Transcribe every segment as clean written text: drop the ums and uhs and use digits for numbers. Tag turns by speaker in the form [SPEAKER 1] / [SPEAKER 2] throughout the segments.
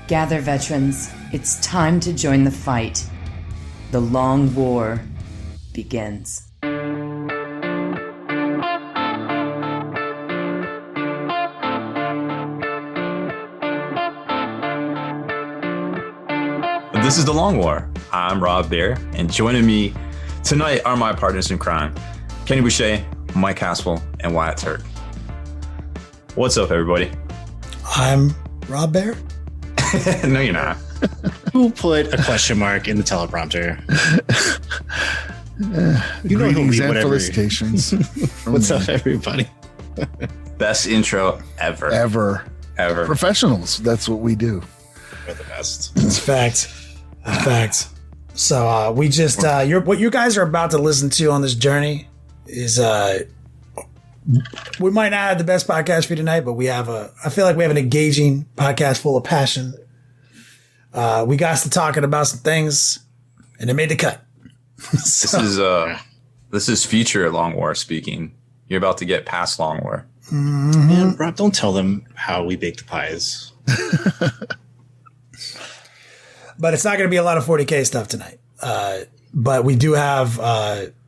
[SPEAKER 1] Gather, veterans. It's time to join the fight. The long war begins.
[SPEAKER 2] This is The Long War. I'm Rob Baer, and joining me tonight are my partners in crime, Kenny Boucher, Mike Haspil, and Wyatt Turk. What's up, everybody?
[SPEAKER 3] I'm Rob Baer.
[SPEAKER 2] No, you're not.
[SPEAKER 4] Who put a question mark in the teleprompter?
[SPEAKER 5] You know, greetings and felicitations.
[SPEAKER 4] What's up, everybody?
[SPEAKER 2] Best intro ever.
[SPEAKER 5] Ever.
[SPEAKER 2] Professionals.
[SPEAKER 5] That's what we do.
[SPEAKER 4] We're the best.
[SPEAKER 3] It's fact. So we just what you guys are about to listen to on this journey is we might not have the best podcast for you tonight, but I feel like we have an engaging podcast full of passion. We got to talking about some things, and it made the cut.
[SPEAKER 2] This is future Long War speaking. You're about to get past Long War.
[SPEAKER 3] Mm-hmm.
[SPEAKER 4] Man, Rob, don't tell them how we bake the pies.
[SPEAKER 3] But it's not going to be a lot of 40K stuff tonight. But we do have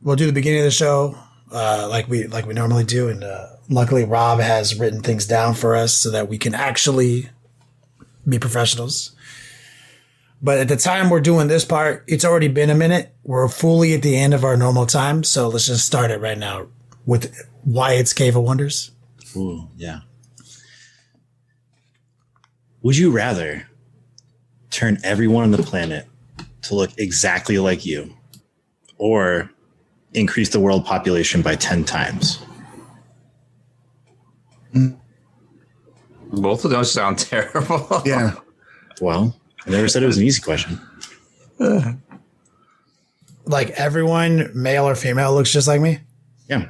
[SPEAKER 3] we'll do the beginning of the show like we normally do, and luckily Rob has written things down for us so that we can actually be professionals. But at the time we're doing this part, it's already been a minute. We're fully at the end of our normal time, so let's just start it right now with Wyatt's Cave of Wonders.
[SPEAKER 4] Ooh, yeah. Would you rather turn everyone on the planet to look exactly like you, or increase the world population by 10 times?
[SPEAKER 2] Both of those sound terrible.
[SPEAKER 5] Yeah.
[SPEAKER 4] Well, I never said it was an easy question.
[SPEAKER 3] Like everyone, male or female, looks just like me?
[SPEAKER 4] Yeah.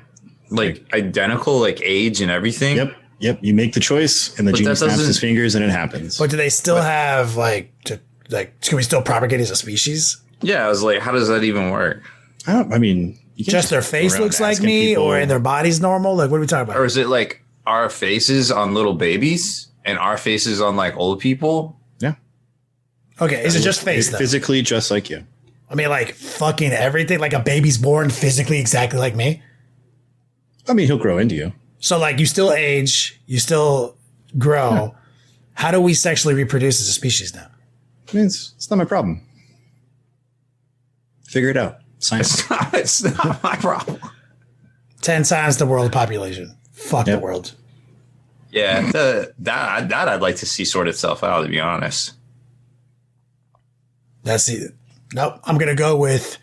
[SPEAKER 2] Like identical, like age and everything?
[SPEAKER 4] Yep. You make the choice, and the genie snaps his fingers, and it happens.
[SPEAKER 3] But do they still have can we still propagate as a species?
[SPEAKER 2] Yeah, I was like, how does that even work?
[SPEAKER 3] Just their face looks like me, or their body's normal? Like, what are we talking about?
[SPEAKER 2] Or is it like our faces on little babies and our faces on like old people?
[SPEAKER 4] Yeah.
[SPEAKER 3] Okay, is it just face though?
[SPEAKER 4] Physically just like you.
[SPEAKER 3] I mean, like fucking everything. Like a baby's born physically exactly like me.
[SPEAKER 4] I mean, he'll grow into you.
[SPEAKER 3] So like you still age, you still grow. Yeah. How do we sexually reproduce as a species now?
[SPEAKER 4] I mean, it's not my problem. Figure it out. Science.
[SPEAKER 2] It's not my problem.
[SPEAKER 3] 10 times the world population. Fuck the world.
[SPEAKER 2] Yeah, that I'd like to see sort itself out, to be honest.
[SPEAKER 3] Nope. I'm gonna go with.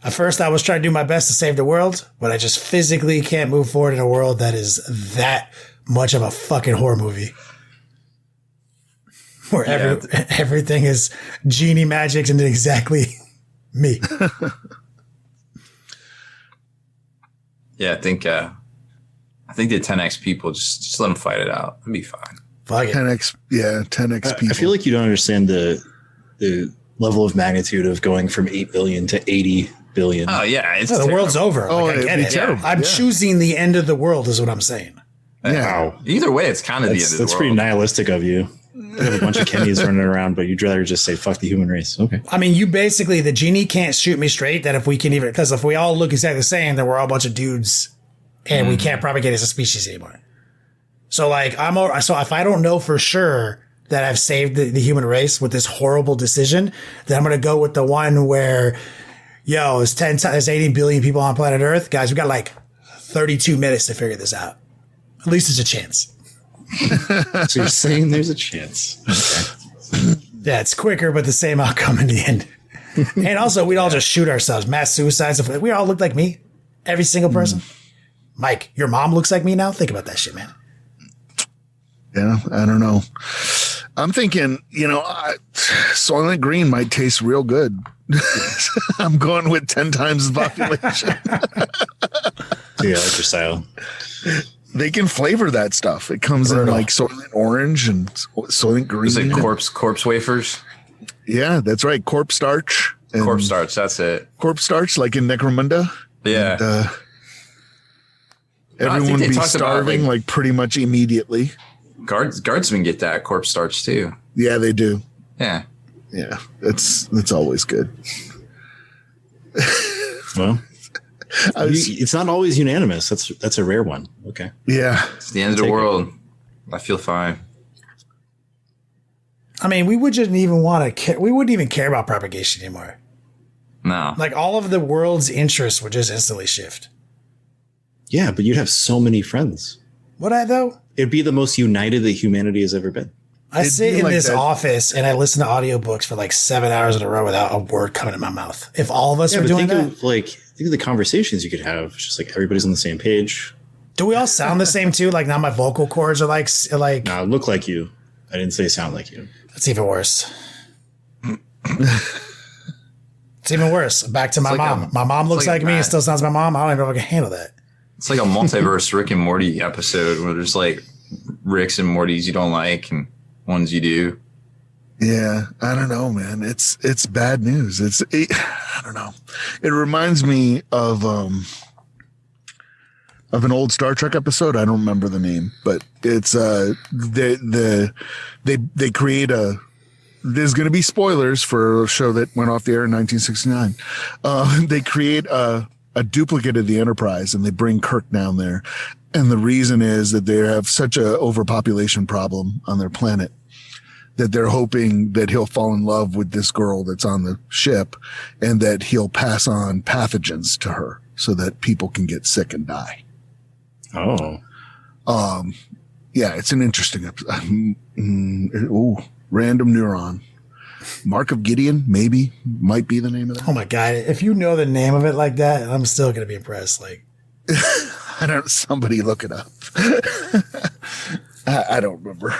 [SPEAKER 3] At first, I was trying to do my best to save the world, but I just physically can't move forward in a world that is that much of a fucking horror movie. Where everything is genie magic and exactly me.
[SPEAKER 2] Yeah, I think the 10x people just let them fight it out. It'll be fine.
[SPEAKER 3] Fuck it.
[SPEAKER 5] 10x people.
[SPEAKER 4] I feel like you don't understand the level of magnitude of going from 8 billion to 80 billion.
[SPEAKER 2] Oh yeah,
[SPEAKER 3] the world's over. I get it.
[SPEAKER 5] Terrible.
[SPEAKER 3] I'm choosing the end of the world, is what I'm saying.
[SPEAKER 2] Yeah. Either way, it's kind of the end of the world.
[SPEAKER 4] That's pretty nihilistic of you. You have a bunch of Kennys running around, but you'd rather just say fuck the human race. Okay.
[SPEAKER 3] I mean, the genie can't shoot me straight. That if we can because if we all look exactly the same, then we're all a bunch of dudes, and we can't propagate as a species anymore. So so if I don't know for sure that I've saved the human race with this horrible decision, then I'm going to go with the one where, there's 80 billion people on planet Earth. Guys, we got like 32 minutes to figure this out. At least there's a chance.
[SPEAKER 4] So you're saying there's a chance. Okay.
[SPEAKER 3] Yeah, it's quicker, but the same outcome in the end. And also, we'd all just shoot ourselves. Mass suicides. We all look like me. Every single person. Mike, your mom looks like me now? Think about that shit, man.
[SPEAKER 5] Yeah, I don't know. I'm thinking, Soylent Green might taste real good. I'm going with 10 times the population.
[SPEAKER 4] Yeah, I like your style.
[SPEAKER 5] They can flavor that stuff. It comes in like Soylent Orange and Soylent Green.
[SPEAKER 2] Is it corpse wafers?
[SPEAKER 5] Yeah, that's right. Corpse starch.
[SPEAKER 2] Corpse starch, that's it.
[SPEAKER 5] Corpse starch, like in Necromunda.
[SPEAKER 2] Yeah.
[SPEAKER 5] And, everyone be starving like pretty much immediately.
[SPEAKER 2] Guardsmen get that corpse starch too.
[SPEAKER 5] Yeah, they do.
[SPEAKER 2] Yeah.
[SPEAKER 5] Yeah, that's always good.
[SPEAKER 4] Well, it's not always unanimous. That's a rare one. Okay.
[SPEAKER 5] Yeah.
[SPEAKER 2] It's the end of the world. I feel fine.
[SPEAKER 3] I mean, we wouldn't even want to care. We wouldn't even care about propagation anymore.
[SPEAKER 2] No.
[SPEAKER 3] Like all of the world's interests would just instantly shift.
[SPEAKER 4] Yeah, but you'd have so many friends.
[SPEAKER 3] Would I though?
[SPEAKER 4] It'd be the most united that humanity has ever been.
[SPEAKER 3] I
[SPEAKER 5] It'd
[SPEAKER 3] sit
[SPEAKER 5] be
[SPEAKER 3] in
[SPEAKER 5] like
[SPEAKER 3] this
[SPEAKER 5] that-
[SPEAKER 3] office and I listen to audiobooks for like 7 hours in a row without a word coming in my mouth. If all of us
[SPEAKER 4] Yeah,
[SPEAKER 3] were
[SPEAKER 4] but
[SPEAKER 3] doing
[SPEAKER 4] think
[SPEAKER 3] that,
[SPEAKER 4] of the conversations you could have. It's just like everybody's on the same page.
[SPEAKER 3] do we all sound the same too? Like now my vocal cords are like
[SPEAKER 4] Nah, look like you. I didn't say sound like you.
[SPEAKER 3] That's even worse. It's even worse. Back to my
[SPEAKER 2] like
[SPEAKER 3] mom. My mom looks
[SPEAKER 2] like
[SPEAKER 3] like me and
[SPEAKER 2] Matt.
[SPEAKER 3] still sounds like my mom. I don't even know if I can handle that.
[SPEAKER 2] It's like a multiverse Rick and Morty episode where there's like Ricks and Mortys you don't like and ones you do.
[SPEAKER 5] Yeah, I don't know, man. It's bad news. I don't know. It reminds me of an old Star Trek episode. I don't remember the name, but it's they create a. There's going to be spoilers for a show that went off the air in 1969. They create a duplicate of the Enterprise and they bring Kirk down there, and the reason is that they have such a overpopulation problem on their planet that they're hoping that he'll fall in love with this girl that's on the ship and that he'll pass on pathogens to her so that people can get sick and die.
[SPEAKER 4] Oh.
[SPEAKER 5] Yeah, it's an interesting episode. Random neuron. Mark of Gideon, maybe, might be the name of that.
[SPEAKER 3] Oh my God. If you know the name of it like that, I'm still going to be impressed. Like,
[SPEAKER 5] I don't, somebody look it up. I don't remember.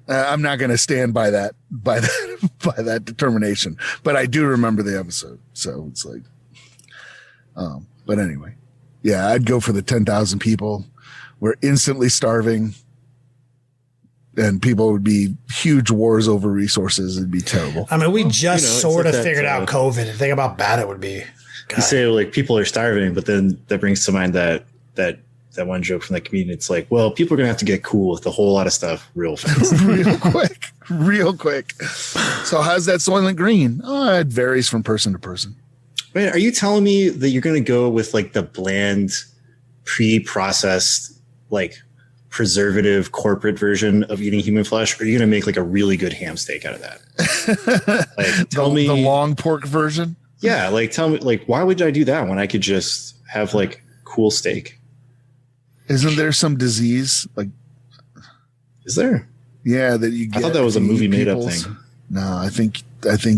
[SPEAKER 5] I'm not going to stand by that determination, but I do remember the episode. So it's like, but anyway, yeah, I'd go for the 10,000 people. We're instantly starving and people would be huge wars over resources. It'd be terrible.
[SPEAKER 3] I mean, we just
[SPEAKER 4] it's
[SPEAKER 3] sort
[SPEAKER 4] like
[SPEAKER 3] of
[SPEAKER 4] that,
[SPEAKER 3] figured out COVID and think how about bad it would be. God.
[SPEAKER 4] You say like people are starving, but then that brings to mind that one joke from that comedian. It's like, well, people are going to have to get cool with a whole lot of stuff real fast.
[SPEAKER 5] real quick. So how's that Soylent Green? Oh, it varies from person to person.
[SPEAKER 4] Wait, are you telling me that you're going to go with like the bland, pre-processed, like preservative corporate version of eating human flesh? Or are you going to make like a really good ham steak out of that? Like, tell me
[SPEAKER 5] the long pork version.
[SPEAKER 4] Yeah. Like, tell me, like, why would I do that when I could just have like cool steak?
[SPEAKER 5] Isn't there some disease? Like,
[SPEAKER 4] Is there?
[SPEAKER 5] yeah, that you get.
[SPEAKER 4] I thought that was a movie made up
[SPEAKER 5] people's-
[SPEAKER 4] thing.
[SPEAKER 5] No, I think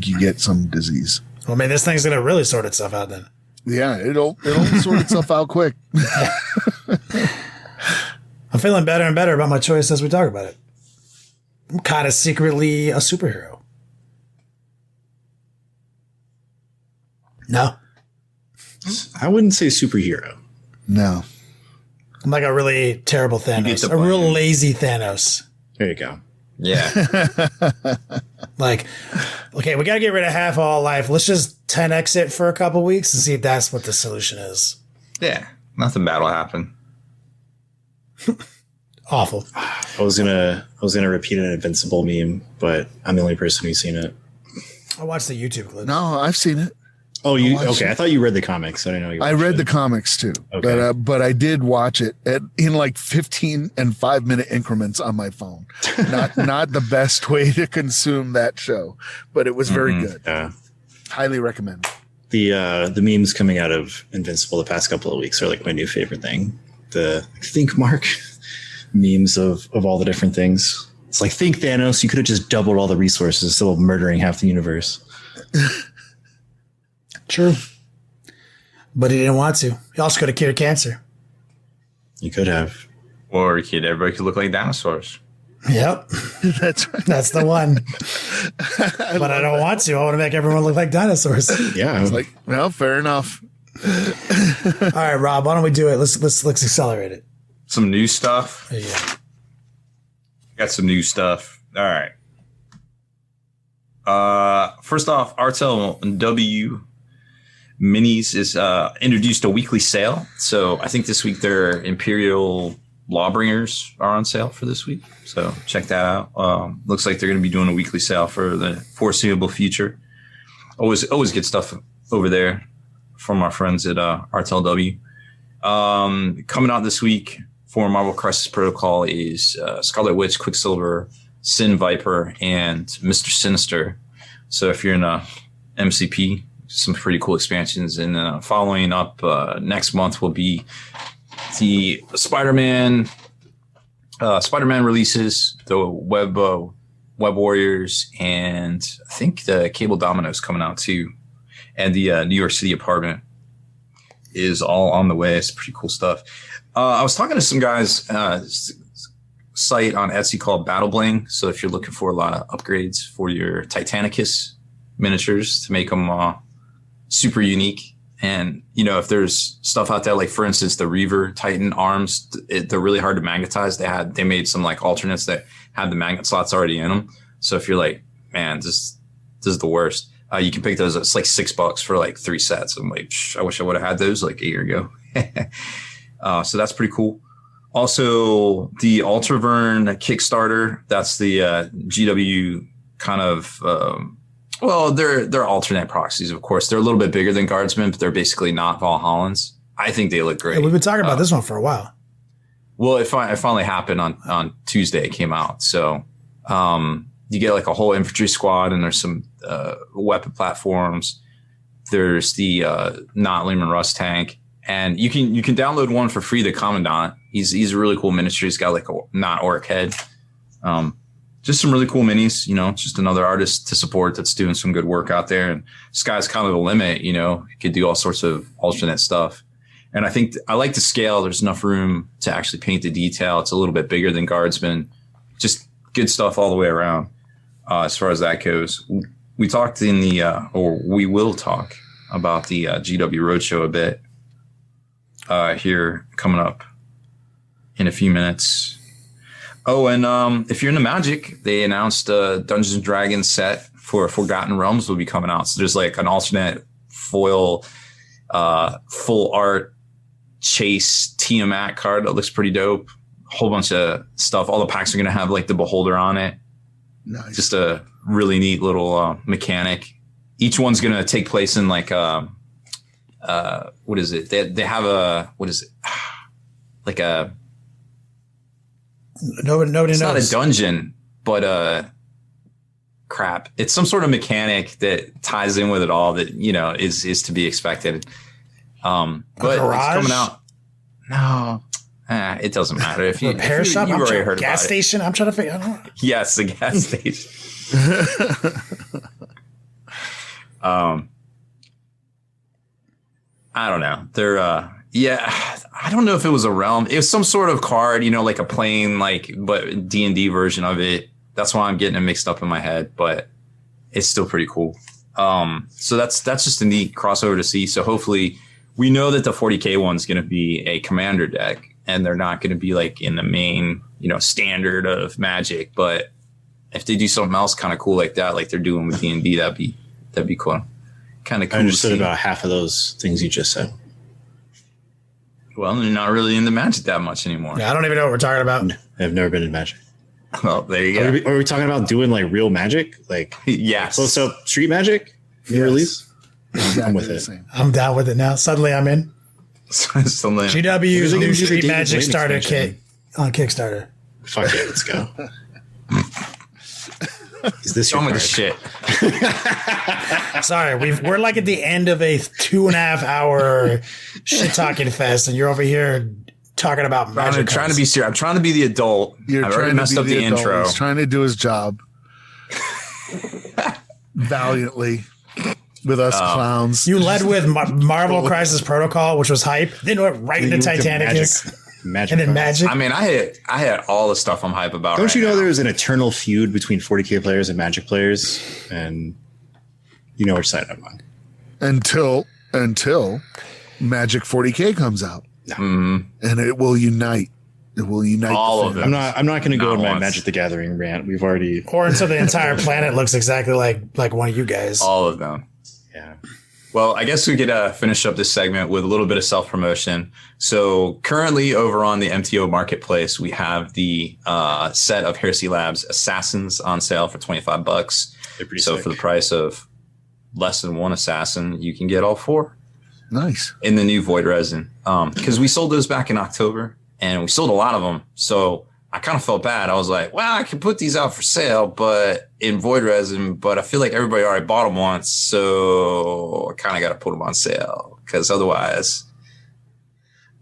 [SPEAKER 5] you get some disease.
[SPEAKER 3] Well, man, this thing's going to really sort itself out then.
[SPEAKER 5] Yeah, it'll sort itself out quick.
[SPEAKER 3] I'm feeling better and better about my choice as we talk about it. I'm kind of secretly a superhero. No,
[SPEAKER 4] I wouldn't say superhero.
[SPEAKER 5] No.
[SPEAKER 3] I'm like a really terrible
[SPEAKER 2] get
[SPEAKER 3] Thanos,
[SPEAKER 2] the
[SPEAKER 3] a real
[SPEAKER 2] point.
[SPEAKER 3] lazy Thanos.
[SPEAKER 4] There you go.
[SPEAKER 2] Yeah.
[SPEAKER 3] Like, okay, we got to get rid of half all life. Let's just 10x it for a couple weeks and see if that's what the solution is.
[SPEAKER 2] Yeah. Nothing bad will happen.
[SPEAKER 3] Awful.
[SPEAKER 4] I was gonna repeat an Invincible meme, but I'm the only person who's seen it.
[SPEAKER 3] I watched the YouTube clip.
[SPEAKER 5] No, I've seen it.
[SPEAKER 4] Oh, you
[SPEAKER 5] watched
[SPEAKER 4] okay?
[SPEAKER 5] it.
[SPEAKER 4] I thought you read the comics. I didn't know you.
[SPEAKER 5] I
[SPEAKER 4] watched
[SPEAKER 5] read
[SPEAKER 4] it.
[SPEAKER 5] the comics too,
[SPEAKER 4] Okay.
[SPEAKER 5] but I did watch it in like 15 and 5-minute increments on my phone. Not the best way to consume that show, but it was very good.
[SPEAKER 4] Yeah.
[SPEAKER 5] Highly recommend.
[SPEAKER 4] The memes coming out of Invincible the past couple of weeks are like my new favorite thing. The think mark memes of all the different things. It's like, think Thanos, you could have just doubled all the resources instead of murdering half the universe.
[SPEAKER 3] True. But he didn't want to. He also could have cured cancer.
[SPEAKER 4] You could have.
[SPEAKER 2] Or everybody could look like dinosaurs.
[SPEAKER 3] Yep.
[SPEAKER 5] That's right.
[SPEAKER 3] That's the one. But I don't want to. I want to make everyone look like dinosaurs.
[SPEAKER 4] Yeah.
[SPEAKER 5] It's like, well, fair enough.
[SPEAKER 3] All right, Rob, why don't we do it? Let's accelerate it.
[SPEAKER 2] Some new stuff.
[SPEAKER 3] Yeah.
[SPEAKER 2] Got some new stuff. All right. First off, RTL W Minis is introduced a weekly sale. So I think this week their Imperial Lawbringers are on sale for this week, so check that out. Looks like they're going to be doing a weekly sale for the foreseeable future. Always good stuff over there from our friends at RTLW. Coming out this week for Marvel Crisis Protocol is Scarlet Witch, Quicksilver, Sin Viper, and Mr. Sinister. So if you're in a MCP, some pretty cool expansions. And following up next month will be the Spider-Man releases, the Web Warriors, and I think the Cable Dominoes coming out too. And the New York City apartment is all on the way. It's pretty cool stuff. I was talking to some guys, site on Etsy called Battle Bling. So if you're looking for a lot of upgrades for your Titanicus miniatures to make them super unique. And, if there's stuff out there, like for instance, the Reaver Titan arms, they're really hard to magnetize. They made some like alternates that had the magnet slots already in them. So if you're like, man, this is the worst. You can pick those. It's like $6 for like 3 sets. I'm like, I wish I would have had those like a year ago. So that's pretty cool. Also, the Ultravern Kickstarter. That's the GW kind of. They're alternate proxies, of course. They're a little bit bigger than Guardsmen, but they're basically not Valhallans. I think they look great.
[SPEAKER 3] Yeah, we've been talking about this one for a while.
[SPEAKER 2] Well, it finally happened on Tuesday. It came out. So you get like a whole infantry squad, and there's some weapon platforms. There's the not Lehman Russ tank, and you can download one for free. The Commandant. He's a really cool miniature. He's got like a not orc head. Just some really cool minis. Just another artist to support that's doing some good work out there. And sky's kind of the limit. You could do all sorts of alternate stuff. And I think I like the scale. There's enough room to actually paint the detail. It's a little bit bigger than Guardsman. Just good stuff all the way around. As far as that goes, we talked or we will talk about the GW Roadshow a bit here coming up in a few minutes. Oh, and if you're into Magic, they announced a Dungeons & Dragons set for Forgotten Realms will be coming out. So there's like an alternate foil, full art Chase Tiamat card that looks pretty dope. A whole bunch of stuff. All the packs are going to have like the Beholder on it.
[SPEAKER 5] Nice.
[SPEAKER 2] Just a really neat little mechanic. Each one's going to take place in like what is it? They have a what is it? Like a
[SPEAKER 3] nobody knows.
[SPEAKER 2] It's not a dungeon, but crap. It's some sort of mechanic that ties in with it all that is to be expected. But it's coming out. No. It doesn't matter if you
[SPEAKER 3] repair shop.
[SPEAKER 2] You've already heard
[SPEAKER 3] gas
[SPEAKER 2] about
[SPEAKER 3] station. I'm trying to figure out.
[SPEAKER 2] Yes, the gas station. I don't know. They're I don't know if it was a realm. It was some sort of card, like a plain but D&D version of it. That's why I'm getting it mixed up in my head, but it's still pretty cool. So that's just a neat crossover to see. So hopefully we know that the 40K one's going to be a commander deck. And they're not going to be like in the main, standard of Magic. But if they do something else kind of cool like that, like they're doing with D&D, that'd be cool. Kind of cool.
[SPEAKER 4] I understood about half of those things you just said.
[SPEAKER 2] Well, they're not really into Magic that much anymore.
[SPEAKER 3] Yeah, I don't even know what we're talking about.
[SPEAKER 4] I've never been in Magic.
[SPEAKER 2] Well, there you go.
[SPEAKER 4] Are we talking about doing like real Magic? Like
[SPEAKER 2] yes.
[SPEAKER 4] Close up street Magic? New release?
[SPEAKER 5] Exactly
[SPEAKER 4] I'm with
[SPEAKER 5] the
[SPEAKER 4] it.
[SPEAKER 5] same.
[SPEAKER 3] I'm down with it now. Suddenly I'm in. GW's new Street Magic starter kit on Kickstarter.
[SPEAKER 4] Fuck it, let's go. Is this
[SPEAKER 2] Show
[SPEAKER 4] your
[SPEAKER 2] me the
[SPEAKER 4] card?
[SPEAKER 2] shit.
[SPEAKER 3] Sorry, we're like at the end of a 2.5 hour shit talking fest, and you're over here talking about Magic.
[SPEAKER 2] I'm trying to be serious. I'm trying to be the adult.
[SPEAKER 5] You're
[SPEAKER 2] I've
[SPEAKER 5] trying
[SPEAKER 2] already
[SPEAKER 5] to
[SPEAKER 2] messed
[SPEAKER 5] be
[SPEAKER 2] up the
[SPEAKER 5] adult.
[SPEAKER 2] intro.
[SPEAKER 5] He's trying to do his job valiantly with us clowns.
[SPEAKER 3] You led with Marvel Crisis Protocol, which was hype. Then went right into Titanicus.
[SPEAKER 4] Magic.
[SPEAKER 3] And then Magic.
[SPEAKER 2] I mean, I had all the stuff I'm hype about.
[SPEAKER 4] Don't you know
[SPEAKER 2] now.
[SPEAKER 4] there's an eternal feud between 40K players and Magic players? And you know which side I'm on.
[SPEAKER 5] Until Magic 40K comes out.
[SPEAKER 2] Mm-hmm.
[SPEAKER 5] And it will unite. It will unite
[SPEAKER 2] All of them.
[SPEAKER 4] I'm not going to go
[SPEAKER 2] Not
[SPEAKER 4] on my
[SPEAKER 2] once.
[SPEAKER 4] Magic the Gathering rant. We've already.
[SPEAKER 3] Or until the entire planet looks exactly like one of you guys.
[SPEAKER 2] All of them.
[SPEAKER 4] Yeah.
[SPEAKER 2] Well, I guess we could finish up this segment with a little bit of self-promotion. So currently over on the MTO Marketplace, we have the set of Heresy Labs Assassins on sale for $25.
[SPEAKER 4] They're pretty
[SPEAKER 2] So
[SPEAKER 4] sick.
[SPEAKER 2] for the price of less than one assassin, you can get all 4
[SPEAKER 5] Nice.
[SPEAKER 2] in the new Void Resin. Because we sold those back in October, and we sold a lot of them. So I kind of felt bad. I was like, well, I can put these out for sale, but in Void Resin, but I feel like everybody already bought them once, so I kind of got to put them on sale because otherwise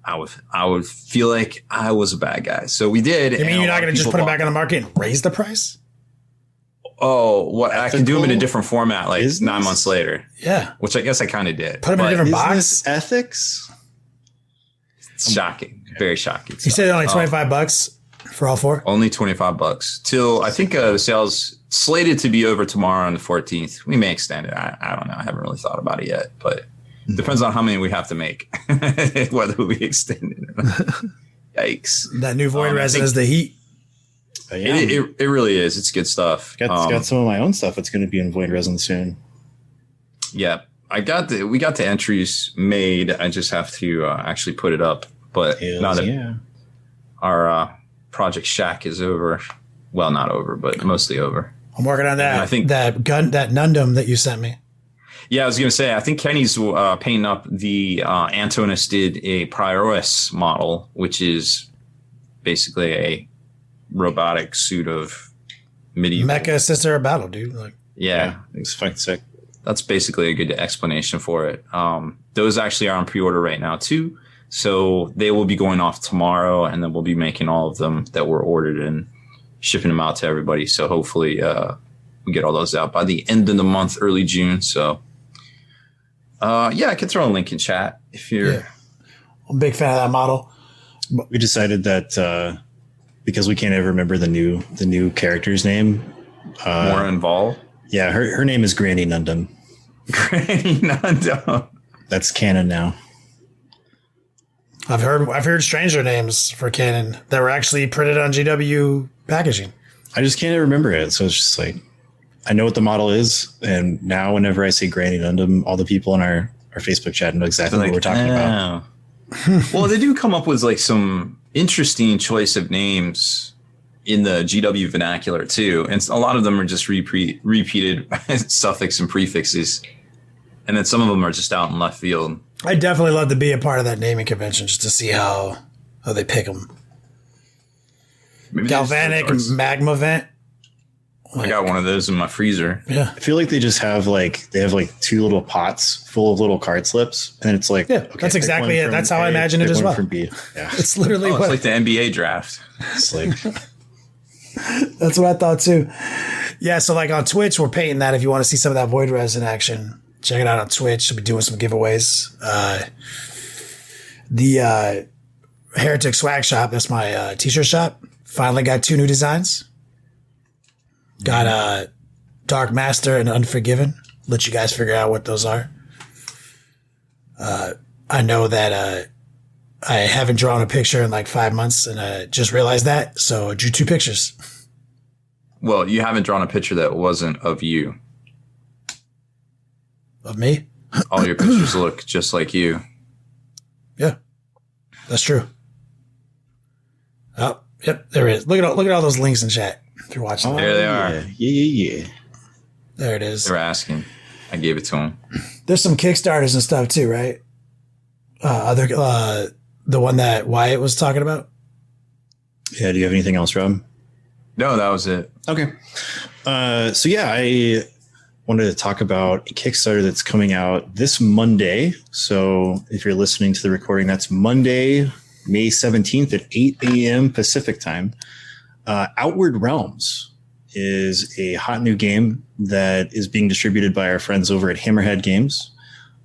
[SPEAKER 2] I would feel like I was a bad guy. So we did.
[SPEAKER 3] You mean you're not going to just put them back on the market and raise the price?
[SPEAKER 2] Oh, what? I can do them in a different format, like
[SPEAKER 4] Business?
[SPEAKER 2] 9 months later,
[SPEAKER 3] Yeah.
[SPEAKER 2] which I guess I kind of did.
[SPEAKER 3] Put them in a different box.
[SPEAKER 4] Business ethics?
[SPEAKER 2] It's shocking, very shocking.
[SPEAKER 3] You said only $25 for all 4?
[SPEAKER 2] Only $25 till I think the sale's slated to be over tomorrow on the 14th. We may extend it. I don't know. I haven't really thought about it yet, but it depends on how many we have to make, whether we extend it or not. Yikes.
[SPEAKER 3] That new Void Resin is the heat.
[SPEAKER 4] Yeah.
[SPEAKER 2] It really is. It's good stuff.
[SPEAKER 4] Got some of my own stuff that's going to be in Void Resin soon.
[SPEAKER 2] Yeah. We got the entries made. I just have to actually put it up. But now that our Project Shack is over. Well, not over, but mostly over.
[SPEAKER 3] I'm working on that.
[SPEAKER 2] I think
[SPEAKER 3] that Nundum that you sent me.
[SPEAKER 2] Yeah, I was going to say, I think Kenny's painting up the Antonis did a Prioris model, which is basically a robotic suit of medieval.
[SPEAKER 3] Mecha sister battle, dude. Like,
[SPEAKER 2] Yeah,
[SPEAKER 4] It's fucking sick.
[SPEAKER 2] that's basically a good explanation for it. Those actually are on pre-order right now, too. So they will be going off tomorrow, and then we'll be making all of them that were ordered and shipping them out to everybody. So hopefully we get all those out by the end of the month, early June. So, I can throw a link in chat if you're...
[SPEAKER 3] yeah. I'm a big fan of that model.
[SPEAKER 4] We decided that because we can't ever remember the new character's name.
[SPEAKER 2] more involved.
[SPEAKER 4] Yeah, her name is Granny Nundum.
[SPEAKER 2] Granny Nundum.
[SPEAKER 4] That's canon now.
[SPEAKER 3] I've heard stranger names for canon that were actually printed on GW packaging.
[SPEAKER 4] I just can't ever remember it. So it's just like, I know what the model is. And now whenever I say Granny Nundum, all the people in our Facebook chat know exactly what we're talking about.
[SPEAKER 2] Well, they do come up with like some interesting choice of names in the GW vernacular too. And a lot of them are just repeated suffix and prefixes. And then some of them are just out in left field.
[SPEAKER 3] I'd definitely love to be a part of that naming convention just to see how they pick them.
[SPEAKER 2] Maybe
[SPEAKER 3] Galvanic magma vent.
[SPEAKER 2] I got one of those in my freezer.
[SPEAKER 3] Yeah.
[SPEAKER 4] I feel like they just have they have two little pots full of little card slips. And it's like,
[SPEAKER 3] Yeah, that's
[SPEAKER 4] pick
[SPEAKER 3] exactly
[SPEAKER 4] one
[SPEAKER 3] it.
[SPEAKER 4] from
[SPEAKER 3] That's how I
[SPEAKER 4] A,
[SPEAKER 3] imagine it
[SPEAKER 4] pick
[SPEAKER 3] as
[SPEAKER 4] one
[SPEAKER 3] well.
[SPEAKER 4] From B. Yeah.
[SPEAKER 3] It's literally
[SPEAKER 2] Oh, it's
[SPEAKER 3] what
[SPEAKER 2] like the NBA draft.
[SPEAKER 4] It's like,
[SPEAKER 3] that's what I thought too. Yeah, so like on Twitch, we're painting that. If you want to see some of that Void Resin action, check it out on Twitch. We'll be doing some giveaways. The Heretic Swag Shop, that's my t-shirt shop, finally got 2 new designs. Got Dark Master and Unforgiven. Let you guys figure out what those are. I know that I haven't drawn a picture in like 5 months, and I just realized that, so I drew 2 pictures.
[SPEAKER 2] Well, you haven't drawn a picture that wasn't of you.
[SPEAKER 3] Of me?
[SPEAKER 2] All your pictures look just like you.
[SPEAKER 3] Yeah, that's true. Oh, yep, there it is. Look at all those links in chat if you're watching.
[SPEAKER 2] There they are.
[SPEAKER 4] Yeah.
[SPEAKER 3] There it is.
[SPEAKER 2] They were asking. I gave it to them.
[SPEAKER 3] There's some Kickstarters and stuff too, right? The one that Wyatt was talking about.
[SPEAKER 4] Yeah. Do you have anything else, Rob?
[SPEAKER 2] No, that was it.
[SPEAKER 4] Okay. So yeah, I wanted to talk about a Kickstarter that's coming out this Monday. So if you're listening to the recording, that's Monday, May 17th at 8 a.m. Pacific time. Outward Realms is a hot new game that is being distributed by our friends over at Hammerhead Games.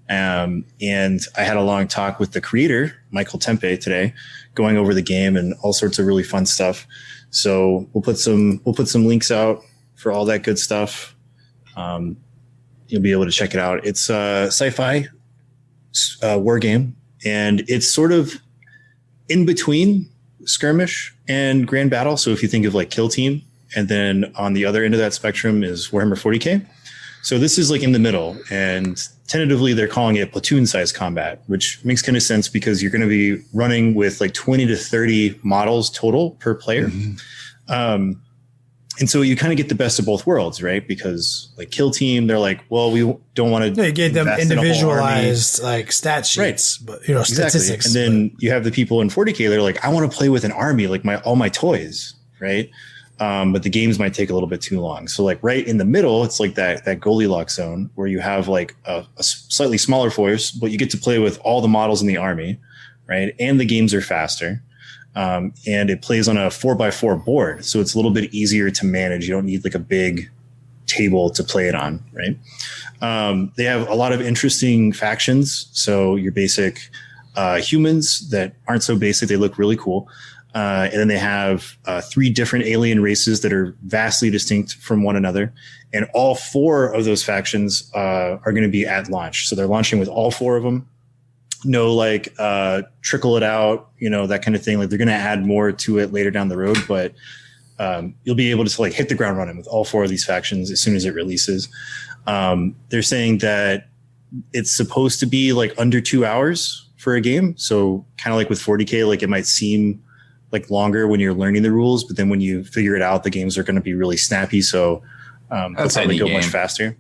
[SPEAKER 4] And I had a long talk with the creator, Michael Tempe, today, going over the game and all sorts of really fun stuff. So we'll put some links out for all that good stuff. You'll be able to check it out. It's a sci-fi war game, and it's sort of in between Skirmish and Grand Battle. So if you think of like Kill Team, and then on the other end of that spectrum is Warhammer 40K. So this is like in the middle, and tentatively they're calling it platoon-sized combat, which makes kind of sense because you're going to be running with like 20 to 30 models total per player. And so you kind of get the best of both worlds, right? Because like Kill Team, they're like, well, we don't want to.
[SPEAKER 3] You gave them individualized like stat sheets,
[SPEAKER 4] right?
[SPEAKER 3] But statistics.
[SPEAKER 4] And then you have the people in 40K. They're like, I want to play with an army, like all my toys, right? But the games might take a little bit too long. So like right in the middle, it's like that Goldilocks zone where you have like a slightly smaller force, but you get to play with all the models in the army, right? And the games are faster. And it plays on a 4x4 board. So it's a little bit easier to manage. You don't need like a big table to play it on, right? They have a lot of interesting factions. So your basic humans that aren't so basic, they look really cool. And then they have 3 different alien races that are vastly distinct from one another. And all 4 of those factions are going to be at launch. So they're launching with all 4 of them. No, like trickle it out, that kind of thing. Like they're going to add more to it later down the road, but you'll be able to like hit the ground running with all 4 of these factions as soon as it releases. They're saying that it's supposed to be like under 2 hours for a game. So kind of like with 40K, like it might seem like longer when you're learning the rules, but then when you figure it out, the games are going to be really snappy. So they'll probably go much faster.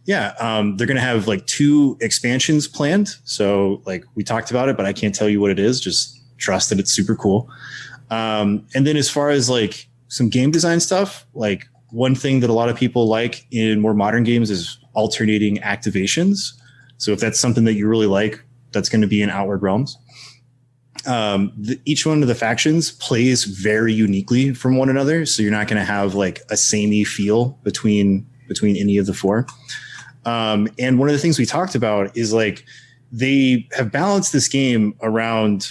[SPEAKER 4] Yeah. They're going to have like 2 expansions planned. So like we talked about it, but I can't tell you what it is. Just trust that it's super cool. And then as far as like some game design stuff, like one thing that a lot of people like in more modern games is alternating activations. So if that's something that you really like, that's going to be in Outward Realms. Each one of the factions plays very uniquely from one another. So you're not going to have like a samey feel between any of the 4. And one of the things we talked about is like they have balanced this game around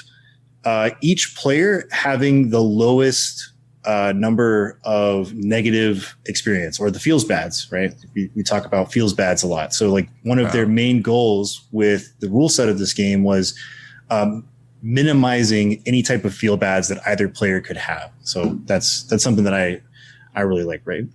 [SPEAKER 4] each player having the lowest number of negative experience, or the feels bads, right? We talk about feels bads a lot. So like one of their main goals with the rule set of this game was minimizing any type of feel bads that either player could have. So that's something that I really like, right?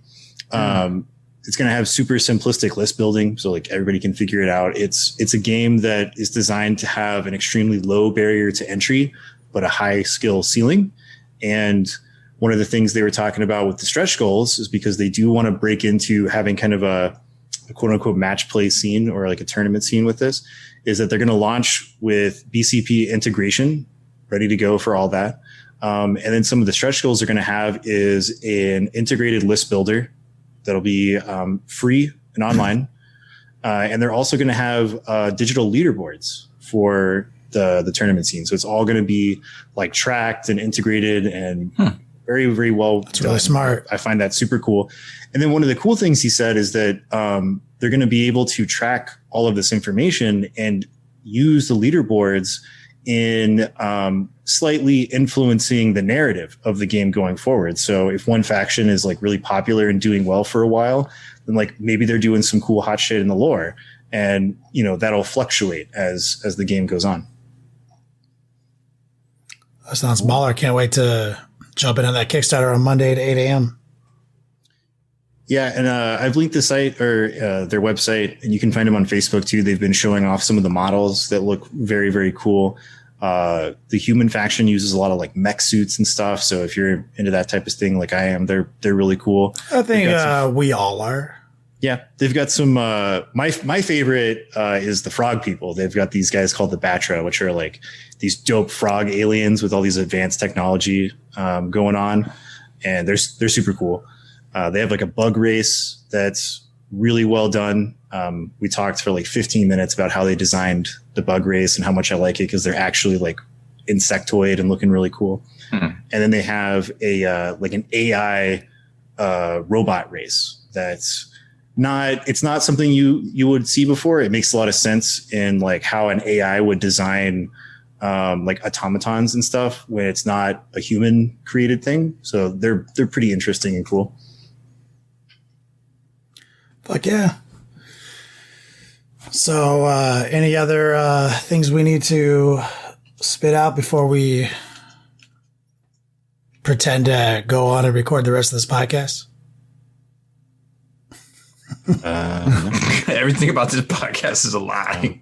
[SPEAKER 4] It's going to have super simplistic list building, so like everybody can figure it out. It's a game that is designed to have an extremely low barrier to entry, but a high skill ceiling. And one of the things they were talking about with the stretch goals is because they do want to break into having kind of a quote unquote match play scene or like a tournament scene with this, is that they're going to launch with BCP integration ready to go for all that. And then some of the stretch goals they're going to have is an integrated list builder that'll be free and online. And they're also going to have digital leaderboards for the tournament scene. So it's all going to be like tracked and integrated and very, very well
[SPEAKER 3] That's really smart.
[SPEAKER 4] I find that super cool. And then one of the cool things he said is that they're going to be able to track all of this information and use the leaderboards in slightly influencing the narrative of the game going forward. So if one faction is like really popular and doing well for a while, then like maybe they're doing some cool hot shit in the lore, and that'll fluctuate as the game goes on.
[SPEAKER 3] That sounds baller. Can't wait to jump in on that Kickstarter on Monday at 8 a.m.
[SPEAKER 4] Yeah, and I've linked the site or their website, and you can find them on Facebook too. They've been showing off some of the models that look very, very cool. The human faction uses a lot of like mech suits and stuff. So if you're into that type of thing, like I am, they're really cool.
[SPEAKER 3] I think we all are.
[SPEAKER 4] Yeah, they've got some. My favorite is the frog people. They've got these guys called the Batra, which are like these dope frog aliens with all these advanced technology going on, and they're super cool. They have like a bug race that's really well done. We talked for like 15 minutes about how they designed the bug race and how much I like it because they're actually like insectoid and looking really cool. And then they have a like an AI robot race that's it's not something you would see before. It makes a lot of sense in like how an AI would design like automatons and stuff when it's not a human created thing. So they're pretty interesting and cool.
[SPEAKER 3] Fuck yeah. So any other things we need to spit out before we pretend to go on and record the rest of this podcast?
[SPEAKER 2] Everything about this podcast is a lie.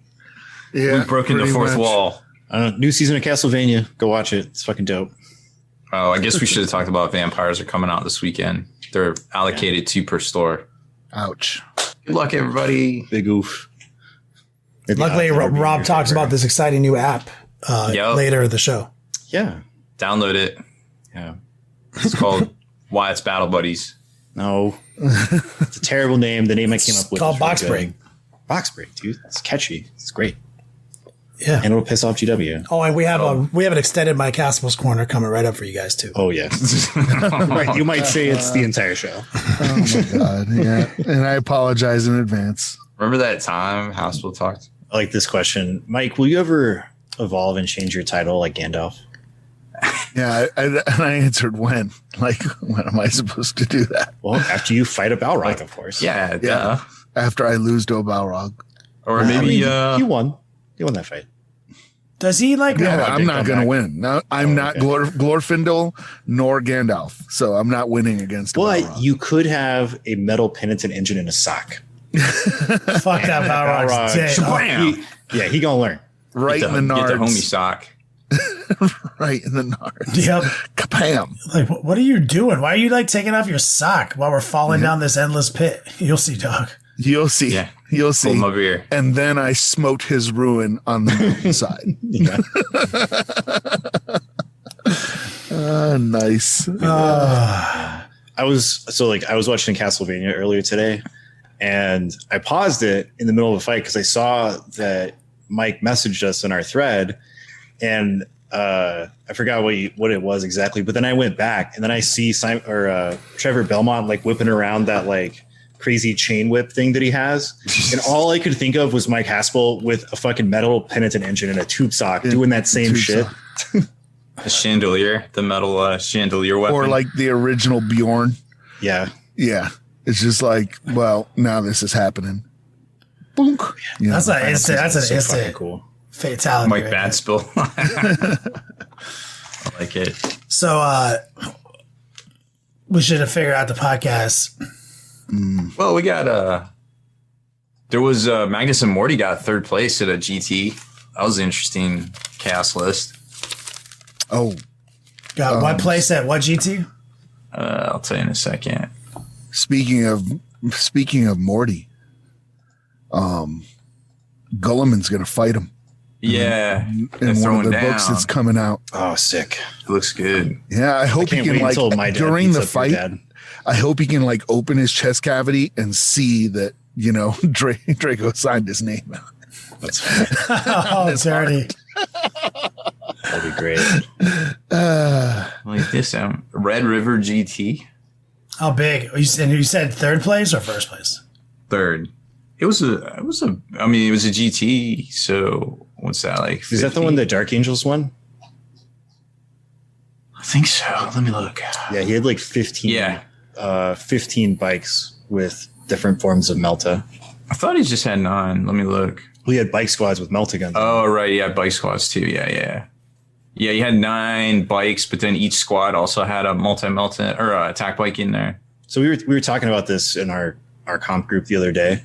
[SPEAKER 5] Yeah,
[SPEAKER 2] We've broken the
[SPEAKER 5] pretty
[SPEAKER 2] fourth
[SPEAKER 5] much.
[SPEAKER 2] wall.
[SPEAKER 4] New season of Castlevania. Go watch it. It's fucking dope.
[SPEAKER 2] Oh, I guess we should have talked about vampires are coming out this weekend. They're allocated 2 per store.
[SPEAKER 5] Ouch.
[SPEAKER 2] Good luck, everybody.
[SPEAKER 4] Big oof.
[SPEAKER 3] Luckily, Rob talks about this exciting new app later in the show.
[SPEAKER 4] Yeah.
[SPEAKER 2] Download it.
[SPEAKER 4] Yeah.
[SPEAKER 2] It's called Wyatt's Battle Buddies.
[SPEAKER 4] No. It's a terrible name. The name I came up with.
[SPEAKER 3] It's called
[SPEAKER 4] is really
[SPEAKER 3] Box
[SPEAKER 4] good.
[SPEAKER 3] Break.
[SPEAKER 4] Box Break, dude. It's catchy. It's great.
[SPEAKER 3] Yeah.
[SPEAKER 4] And it'll piss off GW.
[SPEAKER 3] Oh, and we have an extended Mike Haspil's corner coming right up for you guys too.
[SPEAKER 4] Oh, yeah. You might say it's the entire show.
[SPEAKER 5] Oh my god. Yeah. And I apologize in advance.
[SPEAKER 2] Remember that time Haspil talked?
[SPEAKER 4] I like this question. Mike, will you ever evolve and change your title like Gandalf?
[SPEAKER 5] Yeah, and I answered when. Like, when am I supposed to do that?
[SPEAKER 4] Well, after you fight a Balrog, of course.
[SPEAKER 2] Yeah,
[SPEAKER 5] Yeah.
[SPEAKER 2] duh.
[SPEAKER 5] After I lose to a Balrog.
[SPEAKER 2] Or
[SPEAKER 4] I
[SPEAKER 2] maybe
[SPEAKER 4] mean, you won. You won that fight.
[SPEAKER 3] Does he like?
[SPEAKER 5] Yeah,
[SPEAKER 4] I
[SPEAKER 5] I'm
[SPEAKER 4] did
[SPEAKER 5] not
[SPEAKER 4] come
[SPEAKER 5] going to
[SPEAKER 4] back.
[SPEAKER 5] win. No, I'm not
[SPEAKER 4] okay.
[SPEAKER 5] Glorfindel nor Gandalf, so I'm not winning against a
[SPEAKER 4] But
[SPEAKER 5] Balrog.
[SPEAKER 4] you could have a metal penitent engine in a sock.
[SPEAKER 3] Fuck that Balrog's
[SPEAKER 4] Balrog.
[SPEAKER 3] dick.
[SPEAKER 2] Shabam!
[SPEAKER 4] He gonna learn.
[SPEAKER 5] right in the
[SPEAKER 2] Get the homie
[SPEAKER 5] nards.
[SPEAKER 2] sock.
[SPEAKER 5] Right in the nards.
[SPEAKER 3] Yep.
[SPEAKER 5] Kapam.
[SPEAKER 3] Like, what are you doing? Why are you like taking off your sock while we're falling down this endless pit? You'll see, dog.
[SPEAKER 5] You'll see.
[SPEAKER 2] Yeah.
[SPEAKER 5] You'll
[SPEAKER 2] Hold
[SPEAKER 5] see.
[SPEAKER 2] my beer.
[SPEAKER 5] And then I smote his ruin on the mountainside.
[SPEAKER 4] Yeah.
[SPEAKER 5] Nice.
[SPEAKER 4] I was watching Castlevania earlier today, and I paused it in the middle of a fight because I saw that Mike messaged us in our thread, and I forgot what it was exactly. But then I went back, and then I see Trevor Belmont like whipping around that like crazy chain whip thing that he has, and all I could think of was Mike Haspil with a fucking metal penitent engine and a tube sock doing that same
[SPEAKER 5] Tube
[SPEAKER 4] shit.
[SPEAKER 5] sock.
[SPEAKER 2] The chandelier, the metal chandelier weapon.
[SPEAKER 5] Or like the original Bjorn.
[SPEAKER 4] Yeah.
[SPEAKER 5] Yeah. It's just like, well, now this is happening. Boonk. You know?
[SPEAKER 3] That's an instant. That's an
[SPEAKER 4] So fucking
[SPEAKER 3] instant
[SPEAKER 4] cool.
[SPEAKER 3] fatality.
[SPEAKER 2] Mike
[SPEAKER 3] right there.
[SPEAKER 2] Badspill. I like it.
[SPEAKER 3] So we should have figured out the podcast.
[SPEAKER 2] Well, we got there was Magnus and Morty got 3rd place at a GT. That was an interesting cast list.
[SPEAKER 5] Oh,
[SPEAKER 3] Got what place at what GT?
[SPEAKER 2] I'll tell you in a second.
[SPEAKER 5] speaking of Morty, Gulliman's going to fight him
[SPEAKER 2] Yeah, they're
[SPEAKER 5] in one of
[SPEAKER 2] throwing
[SPEAKER 5] the
[SPEAKER 2] down.
[SPEAKER 5] books that's coming out.
[SPEAKER 4] Oh, sick.
[SPEAKER 2] It looks good.
[SPEAKER 5] Yeah, I hope he
[SPEAKER 4] Can't
[SPEAKER 5] can
[SPEAKER 4] wait
[SPEAKER 5] like
[SPEAKER 4] until my dad
[SPEAKER 5] during
[SPEAKER 4] beats
[SPEAKER 5] the
[SPEAKER 4] up your
[SPEAKER 5] fight.
[SPEAKER 4] dad.
[SPEAKER 5] I hope he can like open his chest cavity and see that Draco signed his name out.
[SPEAKER 4] That's fine.
[SPEAKER 3] Oh, dirty.
[SPEAKER 4] That'd be great.
[SPEAKER 2] Like this, Red River GT
[SPEAKER 3] How big? You said 3rd place or 1st place?
[SPEAKER 2] 3rd. It was a GT. So what's that like?
[SPEAKER 4] Is that the
[SPEAKER 2] 50?
[SPEAKER 4] one that Dark Angels won?
[SPEAKER 2] I think so. Let me look.
[SPEAKER 4] Yeah, he had like 15,
[SPEAKER 2] Yeah.
[SPEAKER 4] 15 bikes with different forms of Melta.
[SPEAKER 2] I thought he just had 9. Let me look.
[SPEAKER 4] We had bike squads with Melta guns.
[SPEAKER 2] Oh, right. Yeah, bike squads too. Yeah. Yeah, you had 9 bikes, but then each squad also had a multi-melta or a attack bike in there.
[SPEAKER 4] So we were talking about this in our comp group the other day.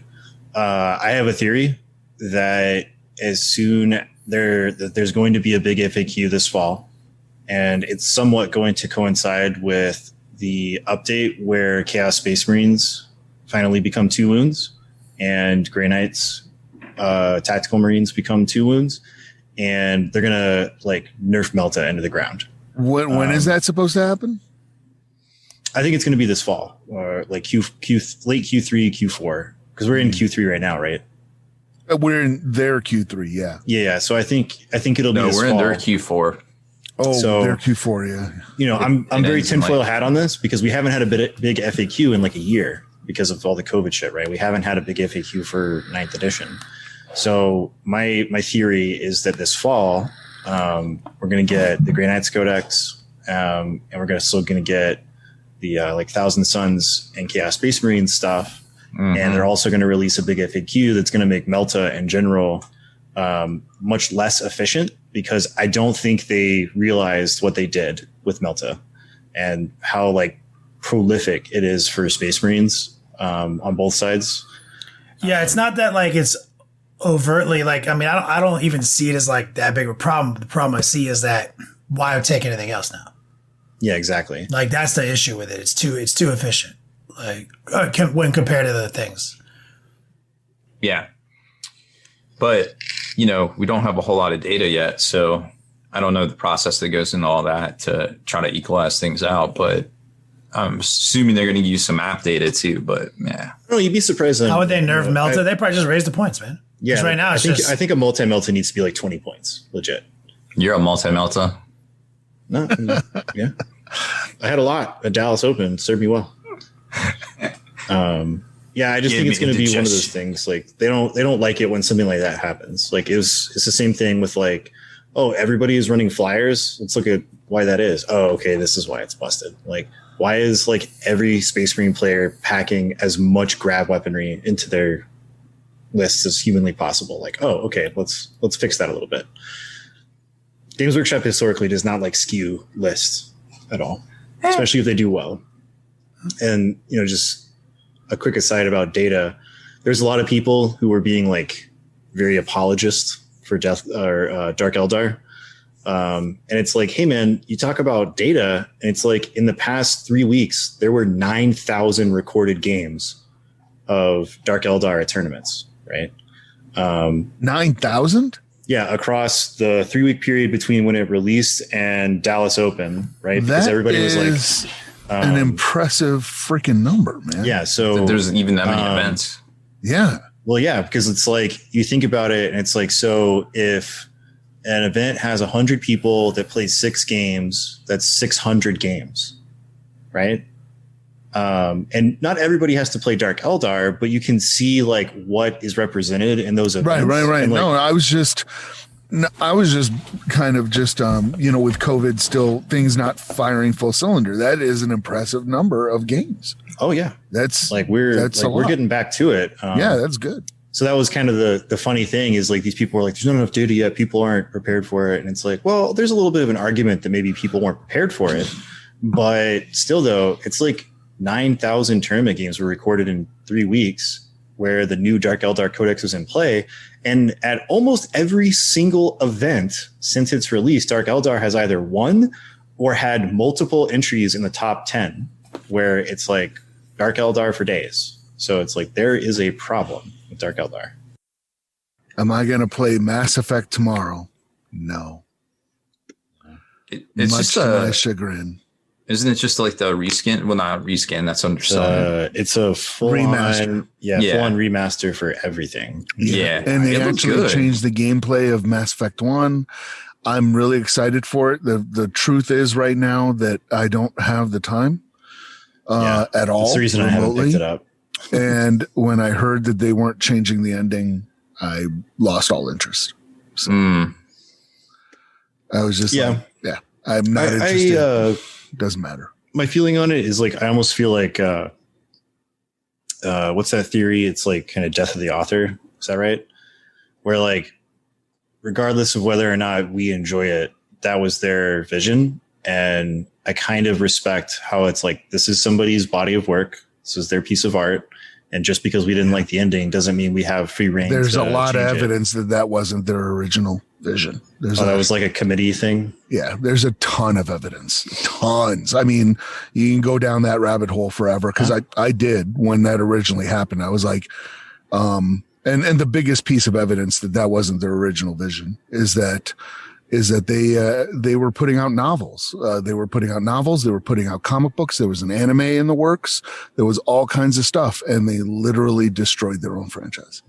[SPEAKER 4] I have a theory that as soon there's going to be a big FAQ this fall, and it's somewhat going to coincide with the update where Chaos Space Marines finally become 2 wounds, and Grey Knights Tactical Marines become 2 wounds, and they're gonna like nerf Melta into the ground.
[SPEAKER 5] When is that supposed to happen?
[SPEAKER 4] I think it's going to be this fall, or like late Q3, Q4, because we're in Q3 right now, right?
[SPEAKER 5] We're in their Q3, yeah.
[SPEAKER 4] Yeah. So I think it'll be
[SPEAKER 2] No,
[SPEAKER 4] this
[SPEAKER 2] we're
[SPEAKER 4] fall.
[SPEAKER 2] in their Q4.
[SPEAKER 5] Oh,
[SPEAKER 4] So-
[SPEAKER 5] their Q4, yeah.
[SPEAKER 4] You know, I'm
[SPEAKER 2] It
[SPEAKER 4] very
[SPEAKER 2] ends in,
[SPEAKER 4] tinfoil
[SPEAKER 2] like-
[SPEAKER 4] hat on this because we haven't had a big FAQ in like a year because of all the COVID shit, right? We haven't had a big FAQ for 9th edition. So my theory is that this fall, we're going to get the Grey Knights Codex, and we're still going to get the like Thousand Suns and Chaos Space Marine stuff.
[SPEAKER 2] Mhm.
[SPEAKER 4] And they're also going to release a big FAQ that's going to make Melta in general much less efficient, because I don't think they realized what they did with Melta and how like prolific it is for Space Marines on both sides.
[SPEAKER 3] Yeah, it's not that like it's overtly like. I mean, I don't even see it as like that big of a problem. The problem I see is that why take anything else now?
[SPEAKER 4] Yeah, exactly.
[SPEAKER 3] Like that's the issue with it. It's too efficient. Like when compared to the things.
[SPEAKER 2] Yeah. But, we don't have a whole lot of data yet. So I don't know the process that goes into all that to try to equalize things out. But I'm assuming they're going to use some app data too. But yeah.
[SPEAKER 4] No, you'd be surprised.
[SPEAKER 3] How would they nerf Melta? They probably just raise the points, man.
[SPEAKER 4] Yeah.
[SPEAKER 3] Right now,
[SPEAKER 4] I think a multi-Melta needs to be like 20 points. Legit.
[SPEAKER 2] You're a multi-Melta?
[SPEAKER 4] No. Yeah. I had a lot at Dallas Open. Served me well. Yeah, I just think it's going to be one of those things. Like they don't like it when something like that happens. Like it's the same thing with like, oh, everybody is running flyers. Let's look at why that is. Oh, okay, this is why it's busted. Like, why is like every Space Marine player packing as much grab weaponry into their lists as humanly possible? Like, oh, okay, let's fix that a little bit. Games Workshop historically does not like skew lists at all, especially if they do well. And just a quick aside about data, there's a lot of people who were being like very apologist for Dark Eldar. And it's like, hey man, you talk about data and it's like in the past 3 weeks, there were 9,000 recorded games of Dark Eldar at tournaments, right?
[SPEAKER 5] 9,000?
[SPEAKER 4] Yeah, across the 3-week period between when it released and Dallas Open, right? Because everybody was like,
[SPEAKER 5] an impressive freaking number, man.
[SPEAKER 4] Yeah, so
[SPEAKER 2] there's even that many events.
[SPEAKER 5] Yeah.
[SPEAKER 4] Well, yeah, because it's like you think about it, and it's like, so if an event has 100 people that play 6 games, that's 600 games, right? And not everybody has to play Dark Eldar, but you can see like what is represented in those events.
[SPEAKER 5] Right.
[SPEAKER 4] And, like,
[SPEAKER 5] no, I was just kind of just, with COVID still things not firing full cylinder. That is an impressive number of games.
[SPEAKER 4] Oh yeah.
[SPEAKER 5] That's
[SPEAKER 4] like, we're getting back to it.
[SPEAKER 5] Yeah, that's good.
[SPEAKER 4] So that was kind of the funny thing is like, these people were like, there's not enough data yet. People aren't prepared for it. And it's like, well, there's a little bit of an argument that maybe people weren't prepared for it, but still though, it's like 9,000 tournament games were recorded in 3 weeks where the new Dark Eldar Codex was in play. And at almost every single event since its release, Dark Eldar has either won or had multiple entries in the top 10 where it's like Dark Eldar for days. So it's like there is a problem with Dark Eldar.
[SPEAKER 5] Am I going to play Mass Effect tomorrow? No.
[SPEAKER 2] It's
[SPEAKER 5] much
[SPEAKER 2] just
[SPEAKER 5] to my chagrin.
[SPEAKER 2] Isn't it just like the reskin? Well, not reskin. That's underselling.
[SPEAKER 4] It's a full
[SPEAKER 5] remaster.
[SPEAKER 4] Full-on remaster for everything.
[SPEAKER 2] Yeah.
[SPEAKER 5] And they actually changed the gameplay of Mass Effect 1. I'm really excited for it. The truth is right now that I don't have the time at all.
[SPEAKER 4] That's the reason remotely. I haven't picked it up.
[SPEAKER 5] And when I heard that they weren't changing the ending, I lost all interest. So I was just I'm not interested. Doesn't matter.
[SPEAKER 4] My feeling on it is like, I almost feel like, what's that theory? It's like kind of death of the author. Is that right? Where like, regardless of whether or not we enjoy it, that was their vision. And I kind of respect how it's like, this is somebody's body of work. This is their piece of art. And just because we didn't like the ending doesn't mean we have free reign.
[SPEAKER 5] There's a lot of evidence that wasn't their original vision.
[SPEAKER 4] That was like a committee thing.
[SPEAKER 5] Yeah, there's a ton of evidence. Tons. I mean, you can go down that rabbit hole forever because I did when that originally happened. I was like, and the biggest piece of evidence that wasn't their original vision is that they were putting out novels. They were putting out comic books. There was an anime in the works. There was all kinds of stuff, and they literally destroyed their own franchise.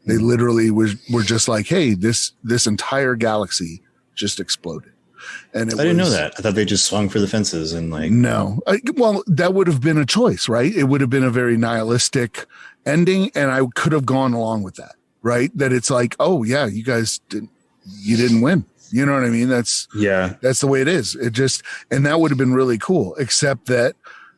[SPEAKER 5] They literally were just like, hey, this entire galaxy just exploded. And I
[SPEAKER 4] didn't know that. I thought they just swung for the fences and like,
[SPEAKER 5] no. Well, that would have been a choice, right? It would have been a very nihilistic ending, and I could have gone along with that, right? That it's like, oh yeah, you guys didn't win. You know what I mean? That's the way it is. And that would have been really cool, except that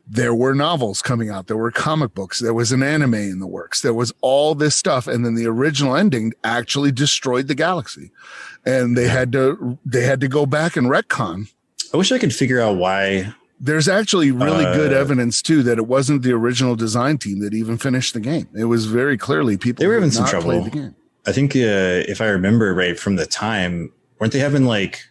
[SPEAKER 5] there were novels coming out. There were comic books. There was an anime in the works. There was all this stuff. And then the original ending actually destroyed the galaxy, and they had to go back and retcon.
[SPEAKER 4] I wish I could figure out why
[SPEAKER 5] There's actually really good evidence too that it wasn't the original design team that even finished the game. It was very clearly people
[SPEAKER 4] They were
[SPEAKER 5] who
[SPEAKER 4] having
[SPEAKER 5] had
[SPEAKER 4] some
[SPEAKER 5] not
[SPEAKER 4] trouble.
[SPEAKER 5] played the game.
[SPEAKER 4] I think if I remember right from the time, weren't they having like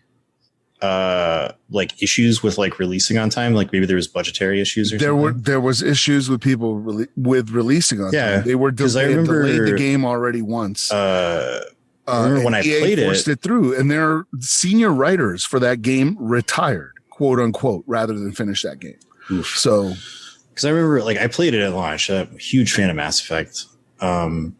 [SPEAKER 4] issues with like releasing on time? Like maybe there was budgetary issues or something.
[SPEAKER 5] There was issues with people with releasing on time. They were delayed the game already once.
[SPEAKER 4] I remember when I played
[SPEAKER 5] forced it through, and their senior writers for that game retired, quote unquote, rather than finish that game.
[SPEAKER 4] Oof.
[SPEAKER 5] So,
[SPEAKER 4] because I remember like I played it at launch. I'm a huge fan of Mass Effect. And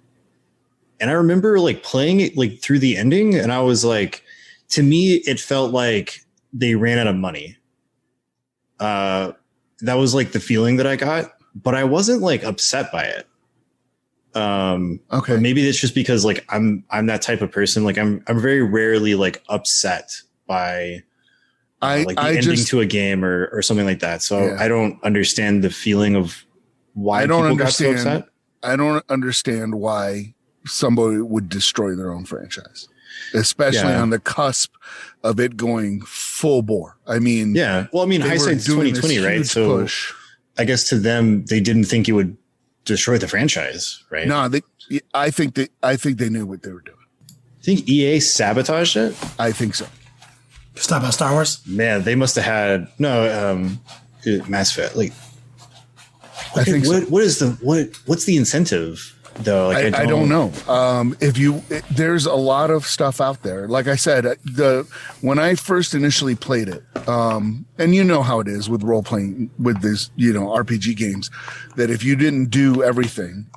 [SPEAKER 4] I remember like playing it like through the ending, and I was like, to me, it felt like they ran out of money. That was like the feeling that I got, but I wasn't like upset by it.
[SPEAKER 5] Okay,
[SPEAKER 4] maybe it's just because like I'm that type of person. Like I'm very rarely like upset by like the ending to a game or something like that. So yeah. I don't understand the feeling of why people got so upset.
[SPEAKER 5] I don't understand why somebody would destroy their own franchise, especially on the cusp of it going full bore. I mean,
[SPEAKER 4] yeah. Well, I mean, hindsight's 2020, right? So push. I guess to them, they didn't think it would destroy the franchise, right?
[SPEAKER 5] No, I think they knew what they were doing.
[SPEAKER 4] I think EA sabotaged it.
[SPEAKER 5] I think so.
[SPEAKER 3] Just about Star Wars.
[SPEAKER 4] Man, they must have had Mass Effect. Like,
[SPEAKER 5] I think
[SPEAKER 4] what's the incentive though? Like,
[SPEAKER 5] I don't know. There's a lot of stuff out there. Like I said, when I first initially played it, and you know how it is with role playing with this, RPG games, that if you didn't do everything,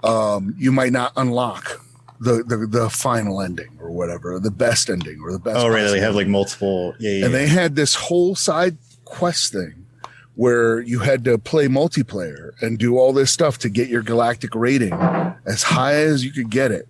[SPEAKER 5] you might not unlock the final ending or whatever, the best ending or the best.
[SPEAKER 4] Oh, right. They have like multiple. Yeah.
[SPEAKER 5] And they had this whole side quest thing where you had to play multiplayer and do all this stuff to get your galactic rating as high as you could get it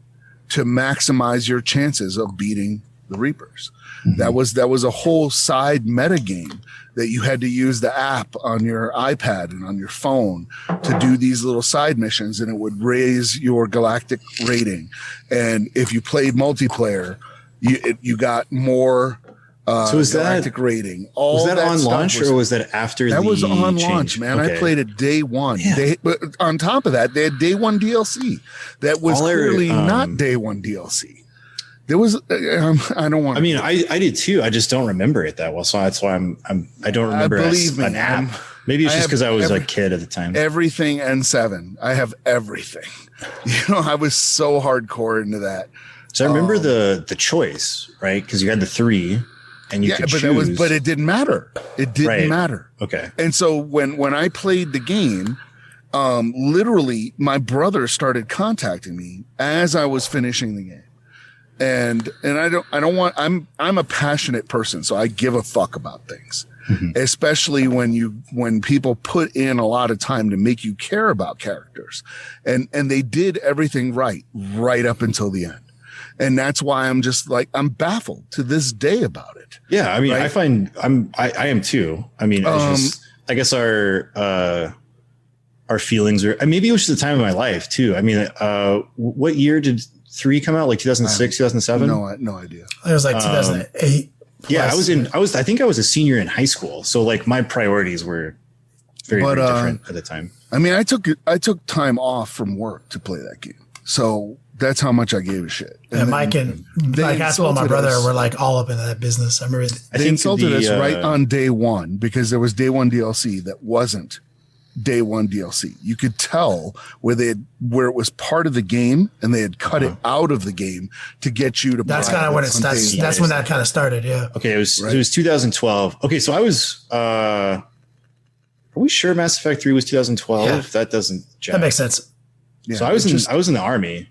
[SPEAKER 5] to maximize your chances of beating the Reapers. Mm-hmm. That was a whole side meta game that you had to use the app on your iPad and on your phone to do these little side missions, and it would raise your galactic rating. And if you played multiplayer, you got more
[SPEAKER 4] so is
[SPEAKER 5] galactic rating.
[SPEAKER 4] Was that on launch or was that after
[SPEAKER 5] that was on
[SPEAKER 4] change?
[SPEAKER 5] Launch, man.
[SPEAKER 4] Okay.
[SPEAKER 5] I played it day one.
[SPEAKER 4] Yeah.
[SPEAKER 5] But on top of that, they had day one DLC that was clearly not day one DLC. There was I don't want.
[SPEAKER 4] I mean, I did too. I just don't remember it that well, so that's why I don't remember an app. Maybe it's just because I was a kid at the time.
[SPEAKER 5] Everything N7. I have everything. I was so hardcore into that.
[SPEAKER 4] So I remember the choice, right? Because you had the 3. And you could choose.
[SPEAKER 5] But it didn't matter. It didn't matter.
[SPEAKER 4] Okay.
[SPEAKER 5] And so when I played the game, literally my brother started contacting me as I was finishing the game. And I'm a passionate person, so I give a fuck about things. Mm-hmm. Especially when people put in a lot of time to make you care about characters. And they did everything right up until the end. And that's why I'm just like, I'm baffled to this day about it.
[SPEAKER 4] Yeah. I mean, right? I am too. I mean, I guess our feelings are, maybe it was just the time of my life too. I mean, what year did 3 come out? Like 2006, 2007?
[SPEAKER 5] No idea.
[SPEAKER 3] It was like 2008.
[SPEAKER 4] Yeah. I think I was a senior in high school. So like my priorities were very different at the time.
[SPEAKER 5] I mean, I took time off from work to play that game. So that's how much I gave a shit.
[SPEAKER 3] And Mike and Haspil and my brother were like all up in that business. I remember
[SPEAKER 5] they insulted us right on day one because there was day one DLC that wasn't day one DLC. You could tell where it was part of the game and they had cut it out of the game to get you to.
[SPEAKER 3] That's kind of when it starts. That's when that kind of started. Yeah.
[SPEAKER 4] Okay. It was 2012. Okay. So I was, are we sure Mass Effect 3 was 2012? Yeah. That doesn't jive.
[SPEAKER 3] That makes sense.
[SPEAKER 4] Yeah, so I was in the Army.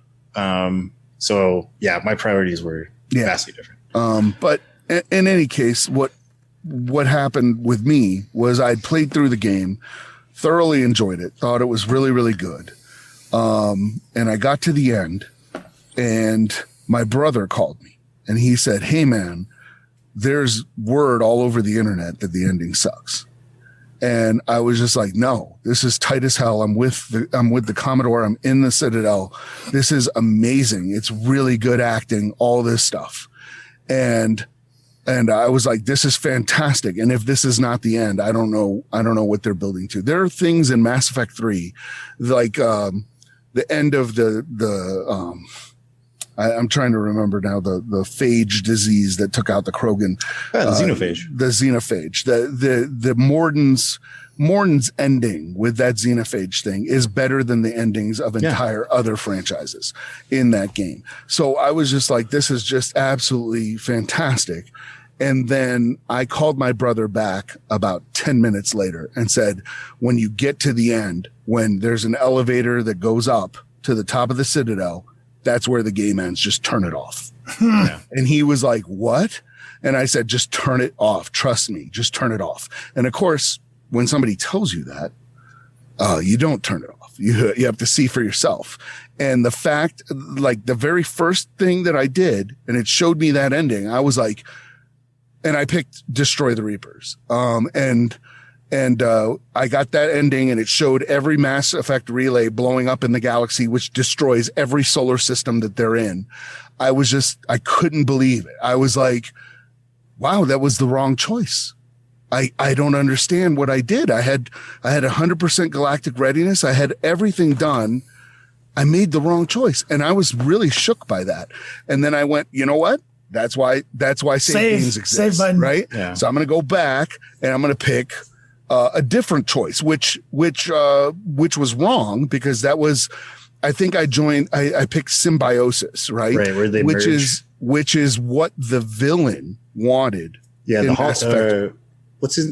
[SPEAKER 4] So yeah, my priorities were vastly different.
[SPEAKER 5] But in any case, what happened with me was I'd played through the game, thoroughly enjoyed it, thought it was really, really good. And I got to the end and my brother called me and he said, "Hey man, there's word all over the internet that the ending sucks." And I was just like, no, this is tight as hell. I'm with the Commodore. I'm in the Citadel. This is amazing. It's really good acting, all this stuff. And And I was like, this is fantastic. And if this is not the end, I don't know what they're building to. There are things in Mass Effect 3, like the end of I'm trying to remember now the phage disease that took out the Krogan.
[SPEAKER 4] The xenophage.
[SPEAKER 5] The xenophage. The Morden's ending with that xenophage thing is better than the endings of entire other franchises in that game. So I was just like, this is just absolutely fantastic. And then I called my brother back about 10 minutes later and said, when you get to the end, when there's an elevator that goes up to the top of the Citadel, that's where the game ends. Just turn it off. And he was like, what? And I said, just turn it off. Trust me. Just turn it off. And of course, when somebody tells you that, you don't turn it off. You have to see for yourself. And the fact, like the very first thing that I did, and it showed me that ending, I was like, and I picked Destroy the Reapers. And I got that ending, and it showed every Mass Effect relay blowing up in the galaxy, which destroys every solar system that they're in. I couldn't believe it. I was like, wow, that was the wrong choice. I don't understand what I did. I had 100% galactic readiness. I had everything done. I made the wrong choice. And I was really shook by that. And then I went, you know what? That's why save games exist,
[SPEAKER 3] save button.
[SPEAKER 5] Right?
[SPEAKER 4] Yeah.
[SPEAKER 5] So I'm going to go back and I'm going to pick a different choice, which was wrong, because that was, I think I picked Symbiosis, right?
[SPEAKER 4] Right, where they merge.
[SPEAKER 5] Which is what the villain wanted.
[SPEAKER 4] Yeah,
[SPEAKER 5] in
[SPEAKER 4] the
[SPEAKER 5] Mass Effect.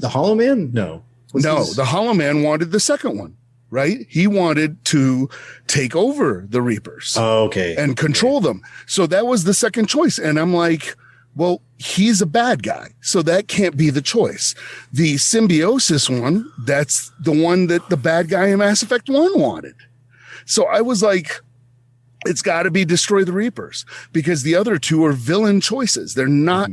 [SPEAKER 4] the Hollow Man? No.
[SPEAKER 5] The Hollow Man wanted the second one, right? He wanted to take over the Reapers.
[SPEAKER 4] Oh, okay.
[SPEAKER 5] And control them. So that was the second choice. And I'm like, well, he's a bad guy, so that can't be the choice. The Symbiosis one, that's the one that the bad guy in Mass Effect 1 wanted. So I was like, it's got to be Destroy the Reapers, because the other two are villain choices. They're not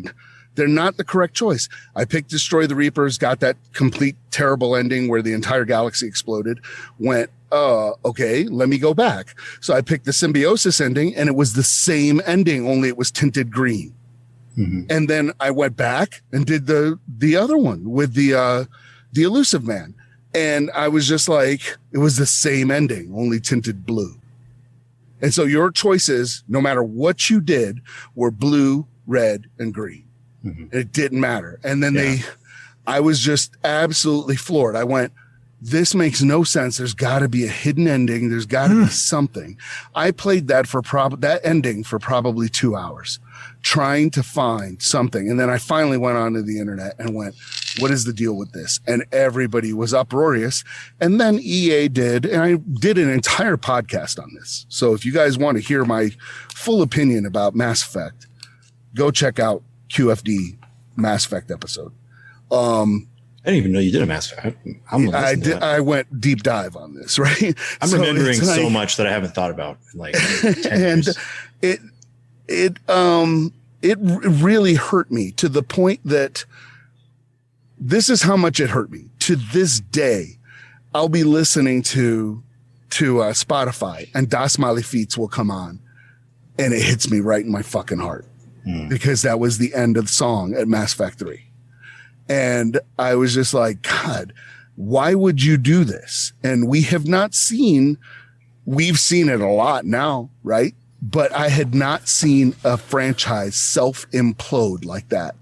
[SPEAKER 5] the correct choice. I picked Destroy the Reapers, got that complete terrible ending where the entire galaxy exploded, went, okay, let me go back. So I picked the Symbiosis ending, and it was the same ending, only it was tinted green. Mm-hmm. And then I went back and did the other one with the Elusive Man. And I was just like, it was the same ending, only tinted blue. And so your choices, no matter what you did, were blue, red, and green. Mm-hmm. It didn't matter. And then I was just absolutely floored. I went, this makes no sense. There's got to be a hidden ending. There's got to be something. I played that that ending for probably 2 hours, trying to find something. And then I finally went onto the internet and went, what is the deal with this? And everybody was uproarious. And then EA did, and I did an entire podcast on this. So if you guys want to hear my full opinion about Mass Effect, go check out QFD Mass Effect episode.
[SPEAKER 4] I didn't even know you did a Mass Effect.
[SPEAKER 5] I did. I went deep dive on this, right?
[SPEAKER 4] I'm remembering so much that I haven't thought about in like 10 years.
[SPEAKER 5] It really hurt me to the point that this is how much it hurt me. To this day, I'll be listening to Spotify, and Das Malefiz will come on, and it hits me right in my fucking heart, because that was the end of the song at Mass Effect 3. And I was just like, God, why would you do this? And we've seen it a lot now, right? But I had not seen a franchise self-implode like that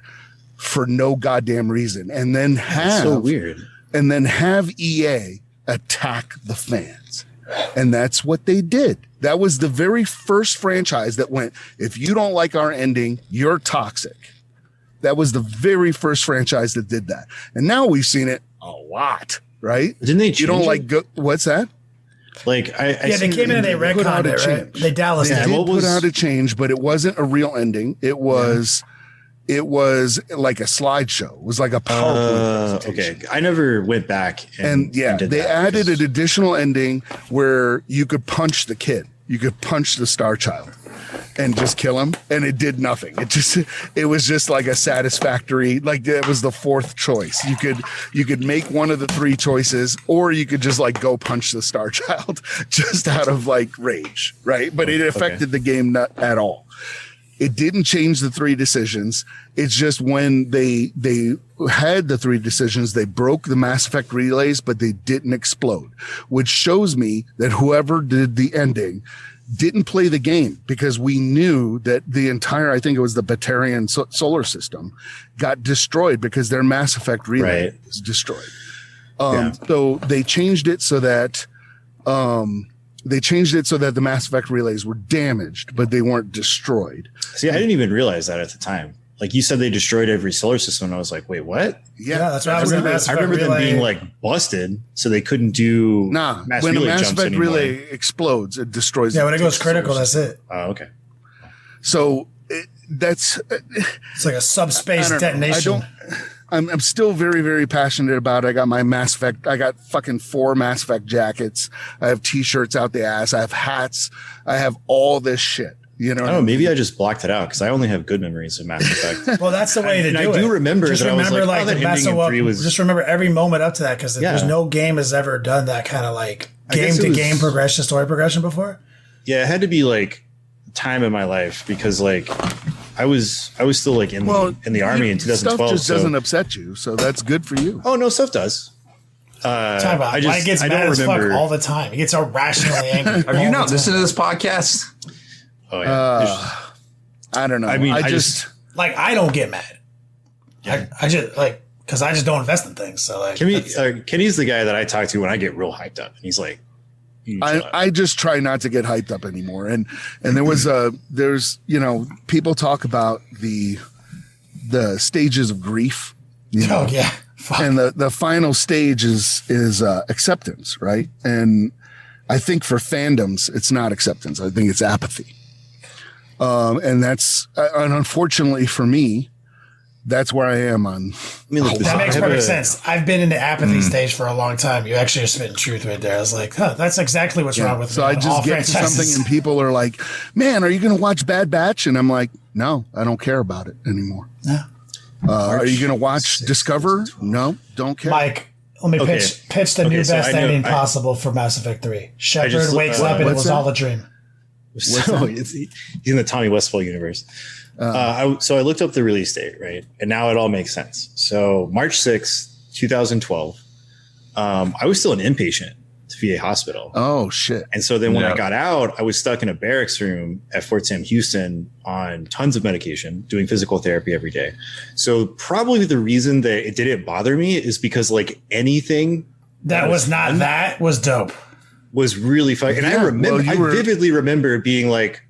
[SPEAKER 5] for no goddamn reason. And then
[SPEAKER 4] so weird.
[SPEAKER 5] And then have EA attack the fans. And that's what they did. That was the very first franchise that went, if you don't like our ending, you're toxic. That was the very first franchise that did that. And now we've seen it a lot, right?
[SPEAKER 4] Didn't they change
[SPEAKER 5] You don't
[SPEAKER 4] it?
[SPEAKER 5] like what's that?
[SPEAKER 4] Like
[SPEAKER 3] they came in and they retconned it, right? They Dallas
[SPEAKER 5] They
[SPEAKER 3] did.
[SPEAKER 5] did put out a change, but it wasn't a real ending. It was like a slideshow. It was like a PowerPoint presentation.
[SPEAKER 4] Okay. I never went back and did
[SPEAKER 5] they
[SPEAKER 4] that
[SPEAKER 5] added an additional ending where you could punch the kid. You could punch the Star Child and just kill him, and it did nothing. It was just like a satisfactory, like it was the fourth choice. You could make one of the three choices, or you could just like go punch the Star Child just out of like rage, right? But it affected the game not at all. It didn't change the 3 decisions. It's just when they had the 3 decisions, they broke the Mass Effect relays, but they didn't explode, which shows me that whoever did the ending didn't play the game, because we knew that the entire, I think it was the Batarian solar system, got destroyed because their Mass Effect relay was destroyed. So they changed it so that the Mass Effect relays were damaged, but they weren't destroyed.
[SPEAKER 4] See, I didn't even realize that at the time. Like, you said they destroyed every solar system, and I was like, wait, what?
[SPEAKER 3] Yeah, that's what
[SPEAKER 4] I remember them being like busted, so they couldn't do mass
[SPEAKER 5] when a
[SPEAKER 4] relay
[SPEAKER 5] Mass
[SPEAKER 4] jumps
[SPEAKER 5] Effect
[SPEAKER 4] anymore.
[SPEAKER 5] relay explodes, it destroys.
[SPEAKER 3] Yeah, when it goes critical, that's it.
[SPEAKER 4] Oh, okay.
[SPEAKER 5] So
[SPEAKER 3] It's like a subspace detonation.
[SPEAKER 5] I'm still very, very passionate about it. I got my Mass Effect. I got fucking 4 Mass Effect jackets. I have T-shirts out the ass. I have hats. I have all this shit. You know,
[SPEAKER 4] I don't know. Maybe I just blocked it out because I only have good memories of Mass Effect.
[SPEAKER 3] Well, that's the way to do it.
[SPEAKER 4] I do remember
[SPEAKER 3] just
[SPEAKER 4] that.
[SPEAKER 3] Remember,
[SPEAKER 4] I was like,
[SPEAKER 3] the
[SPEAKER 4] that
[SPEAKER 3] best
[SPEAKER 4] ending
[SPEAKER 3] of
[SPEAKER 4] in 3 was.
[SPEAKER 3] just remember every moment up to that, because there's no game has ever done that kind of like game to game progression, story progression before.
[SPEAKER 4] Yeah, it had to be like time in my life, because like I was still like in the army in 2012.
[SPEAKER 5] Stuff just doesn't upset you, so that's good for you.
[SPEAKER 4] Oh no, stuff does.
[SPEAKER 3] Mike gets mad as fuck all the time. He gets irrationally angry.
[SPEAKER 2] Have you not listened to this podcast?
[SPEAKER 4] Oh yeah.
[SPEAKER 5] I don't know.
[SPEAKER 4] I mean,
[SPEAKER 5] I just
[SPEAKER 3] like, I don't get mad. I just like, because I just don't invest in things. So like,
[SPEAKER 4] Kenny's the guy that I talk to when I get real hyped up, and he's like,
[SPEAKER 5] I just try not to get hyped up anymore. And there was there's, you know, people talk about the stages of grief. You know?
[SPEAKER 3] Oh yeah. Fuck.
[SPEAKER 5] And the final stage is acceptance, right? And I think for fandoms, it's not acceptance. I think it's apathy. And that's, and unfortunately for me, that's where I am on.
[SPEAKER 3] That makes perfect sense. I've been in the apathy stage for a long time. You actually are spitting truth right there. I was like, that's exactly what's wrong with me.
[SPEAKER 5] So I just get to something and people are like, man, are you going to watch Bad Batch? And I'm like, no, I don't care about it anymore.
[SPEAKER 3] Yeah.
[SPEAKER 5] Are you going to watch Discover? No, don't care.
[SPEAKER 3] Mike, let me pitch the new best ending possible for Mass Effect 3. Shepard wakes up and it was all a dream.
[SPEAKER 4] So he's in the Tommy Westphal universe. So I looked up the release date, right? And now it all makes sense. So March 6th, 2012, I was still an inpatient to VA hospital.
[SPEAKER 5] Oh, shit.
[SPEAKER 4] And so then when I got out, I was stuck in a barracks room at Fort Sam Houston on tons of medication, doing physical therapy every day. So probably the reason that it didn't bother me is because like anything
[SPEAKER 3] that was not that was dope.
[SPEAKER 4] Was really fun. And I remember, I vividly remember being like,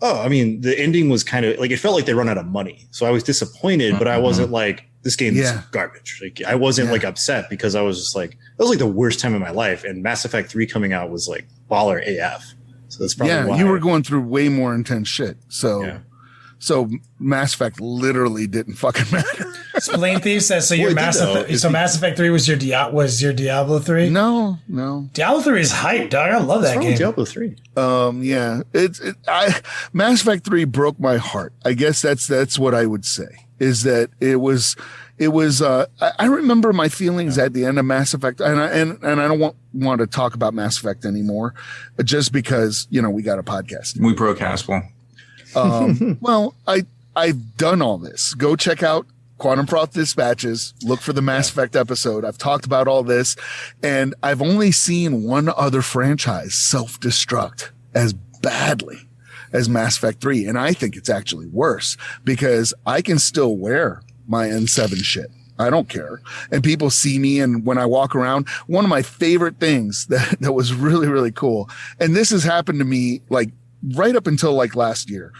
[SPEAKER 4] oh, I mean, the ending was kind of like, it felt like they run out of money. So I was disappointed, but I wasn't like, this game is garbage. Like, I wasn't like upset, because I was just like, that was like the worst time of my life. And Mass Effect 3 coming out was like baller AF. So that's probably why.
[SPEAKER 5] You were going through way more intense shit. So Mass Effect literally didn't fucking matter.
[SPEAKER 3] Spleen Thief says, so your Mass Effect 3 was your Diablo 3?
[SPEAKER 5] No.
[SPEAKER 3] Diablo 3 is hype, dog. I love that game.
[SPEAKER 4] Diablo 3.
[SPEAKER 5] Mass Effect 3 broke my heart. I guess that's what I would say, is that it was I remember my feelings at the end of Mass Effect, and I don't want to talk about Mass Effect anymore, just because, you know, we got a podcast.
[SPEAKER 2] We broke Haspil.
[SPEAKER 5] Well, I've done all this. Go check out Quantum Froth Dispatches. Look for the Mass Effect episode. I've talked about all this, and I've only seen one other franchise self-destruct as badly as Mass Effect 3. And I think it's actually worse, because I can still wear my N7 shit. I don't care. And people see me, and when I walk around, one of my favorite things that was really, really cool. And this has happened to me like right up until like last year.